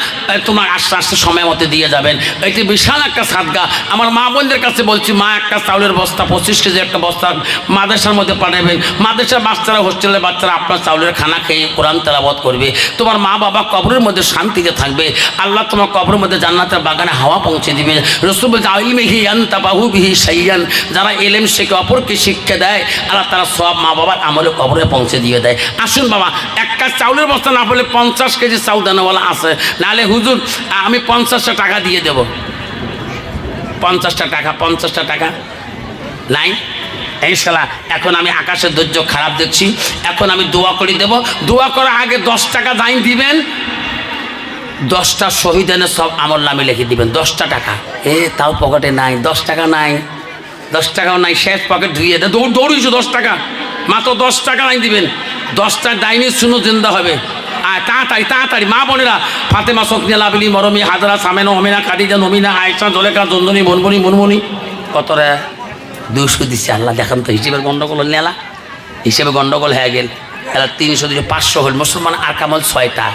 তোমার আস্তে আস্তে সময় মতো দিয়ে যাবেন। এটি বিশাল একটা সাদগা। আমার মা বোনদের কাছে বলছি, মা একটা চাউলের বস্তা 25 কেজির একটা বস্তা মাদ্রাসার মধ্যে পাঠাবেন। মাদ্রাসার বাচ্চারা, হোস্টেলের বাচ্চারা আপনার চাউলের খানা খেয়ে কোরআন তেলাওয়াত করবে। তোমার মা বাবা কবরের মধ্যে শান্তিতে থাকবে, আল্লাহ তোমার কবরের মধ্যে জান্নাতের বাগানে হাওয়া পৌঁছে দিবে। রাসূল বলেন আইলমিহি আনতাবাহু বিহি শাইয়ান, যারা এলেম শিখে অপরকে শিক্ষা দেয় আল্লাহ তারা সব মা বাবার আমলে কবরে পৌঁছে দিয়ে দেয়। আসুন বাবা, একটা চাউলের বস্তা না বলে 50 কেজি চাউল দানাওয়ালা আছে, নাহলে হুজুর আমি 50টা টাকা দিয়ে দেব। 50টা টাকা, 50টা টাকা নাই ইনশাআল্লাহ। এখন আমি আকাশের ধৈর্য খারাপ দেখছি, এখন আমি দোয়া করে দেব। দোয়া করার আগে 10 টাকা দাইন দিবেন, 10টা শহীদানের সব আমল নামে লিখে দিবেন। 10টা টাকা, তাও পকেটে নাই, 10 টাকা নাই, 10 টাকাও নাই, শেষ পকেট ধুয়ে দেয়, দৌড়িয়েছো 10 টাকা, মাত্র 10 টাকা নাই দিবেন। 10টা ডাইনি শুনো জিন্দা হবে। আর তাড়াতাড়ি তাড়াতাড়ি মা বোনেরা, ফাতেমা, সফিয়া, লাবিলি, মরমি, হাজরা, সামেনা, অমিনা, খাদিজা, নমিনা, আয়েশা, জলেখা, জন্দনী, মনমনি, মুনমনি, কত রে 200 দিচ্ছে। আল্লাহ দেখেন তো হিসেবের গন্ডগোল নেলা, হিসেবে গন্ডগোল হয়ে গেল। এলা 300 দিচ্ছে, 500 হল। মুসলমান আর কামল 6টা,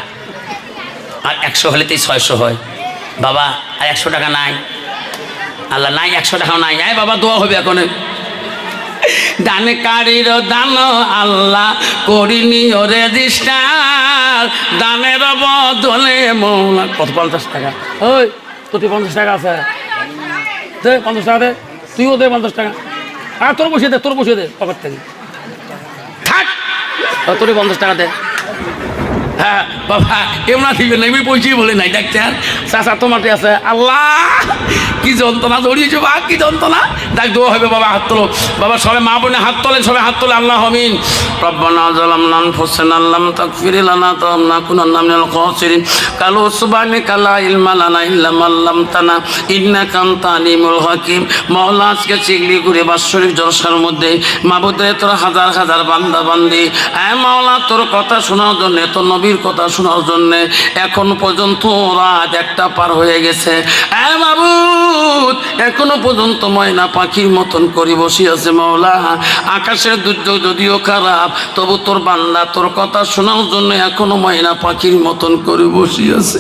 আর 100 হলেতেই 600 হয়। বাবা আর 100 টাকা নাই, আল্লাহ নাই, 100 টাকাও নাই। বাবা দোয়া হবে এখন। দানে কারির দান আল্লাহ করিনি রেজিস্টার, দানের বদলে মৌলা। কত 50 টাকা? ওই তোর 50 টাকা আছে, দে 50 টাকা দে, তুইও দে 50 টাকা। আর তোর বসিয়ে দে, তোর বসিয়ে দে পকেট থেকে, থাক তোর 50 টাকা দে। হ্যাঁ বাবা এমন দিবেন না, আমি পয়সাই বলে নাই ডাক্তার। চাচা তোমারটি আছে। আল্লাহ কি যন্ত্রণা ধরিয়েছো বা, কি যন্ত্রণা। দেখ দোয়া হবে বাবা, হাত তোলো বাবা, সবাই মা বোনে হাত তোলে, সবাই হাত তোলে। আল্লাহ আমিন। রব্বানা যালামনা আনফুসানা লাম তাগফির লানা লানাকুনান্না মিনাল খাসিরিন কালু সুবহানাকা লা ইলমা লানা ইল্লা মা আল্লামতানা ইন্নাকা আনতা আলিমুল হাকিম। মাওলা আজকে চিগলিগুড়ি বাৎসরিক জলসার মধ্যে মাবুদের তোর হাজার হাজার বান্দা বান্দি, মাওলা তোর কথা শোনার জন্য, তোর নবীর কথা শোনার জন্য এখন পর্যন্ত রাত 1টা পার হয়ে গেছে। মাবুদ এখনো পর্যন্ত ময়না পাখির মতন করে বসে আছে। মাওলা আকাশের দুর্যোগ যদিও খারাপ, তবু তোর বান্দা তোর কথা শোনার জন্য এখনো ময়না পাখির মতন করে বসে আছে।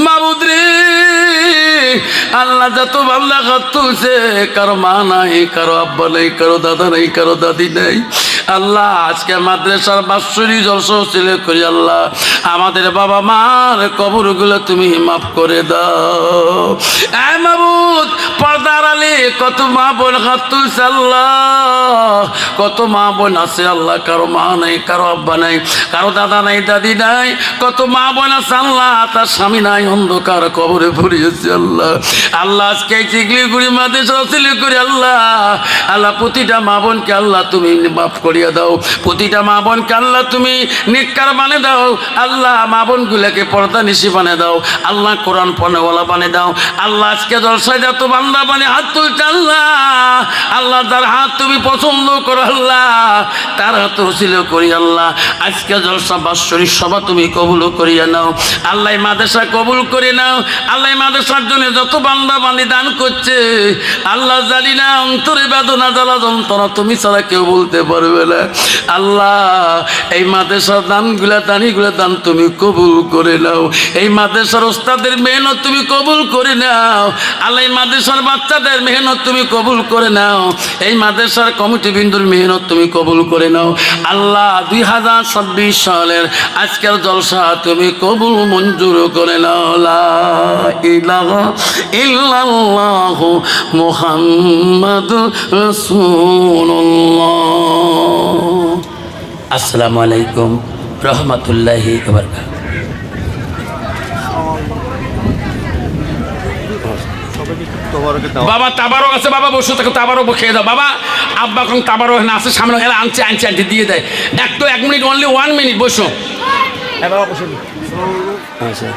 মাবুদ রে আল্লাহ যত বান্দা খাচ্ছে, কারো মা নাই, কারো আব্বা নাই, কারো দাদা নাই, কারো দাদি নাই। আল্লাহ আজকে মাদ্রাসার বাৎসরিক জলসা ছিল করি, আল্লাহ আমাদের বাবা মার কবরগুলো তুমি মাফ করে দাও। মাবুদ পর্দার আলে কত মা বোন হাত তুলছে, আল্লাহ কত মা বোন আছে আল্লাহ, কারো মা নাই, কারো আব্বা নাই, কারো দাদা নাই, দাদি নাই, কত মা বোন আছে আল্লাহ তার স্বামী নাই, অন্ধকার কবরে ভরিয়েছে। আল্লাহ আল্লাহ আজকে চিগলিগুড়ি মাদ্রাসা ছিল করি, আল্লাহ আল্লাহ প্রতিটা মা বোনকে আল্লাহ তুমি মাফ করিয়া দাও, প্রতিটা মা বোনকে আল্লাহ তুমি নেককার বানিয়ে দাও। আল্লাহ মা বোনগুলোকে পর্দা নিশি বানিয়ে দাও, আল্লাহ কোরআন পড়নেওয়ালা বানিয়ে দাও। আল্লাহ আজকে জলসায় যত বান্দা বানিয়ে হাত বলছে আল্লাহ, আল্লাহ তার হাত তুমি পছন্দ করো আল্লাহ, তার হাত ছিল করি আল্লাহ। আজকে জলসা বাৎসরিক সভা তুমি কবুল করিয়া নাও আল্লাহ, মাদ্রাসা কবুল করে নাও আল্লাহ। মাদ্রাসার জন্য যত বান্দা বান্দি দান করছে আল্লাহ, জানি না অন্তরে বেদনা জ্বালা যন্ত্রণা তুমি ছাড়া কেউ বলতে পারবে না আল্লাহ। এই মাদ্রাসার দানগুলা দানিগুলা দান তুমি কবুল করে নাও। এই মাদ্রাসার ওস্তাদের মেহনত তুমি কবুল করে নাও আল্লাহ। এই মাদ্রাসার বাচ্চাদের মেহনত তুমি কবুল করে নাও। এই মাদ্রাসার কমিটি বিন্দুর মেহনত তুমি কবুল করে নাও আল্লাহ। 2026 সালের আজকের জলসা তুমি কবুল মঞ্জুর করে নাও। লা ইলাহা ইল্লাল্লাহ মুহাম্মাদুর রাসূলুল্লাহ। আসসালামু আলাইকুম রহমতুল্লাহি ওয়া বারাকাতুহু। বাবা তাবারক আছে, বাবা বসে থাকো, তাবারক খেয়ে দাও বাবা। আব্বা এখন তাবারক না আছে সামনে, এরা আনছে আনছে আনছে দিয়ে দেয়। এক মিনিট, অনলি 1 মিনিট বসো। বাবা বসে আচ্ছা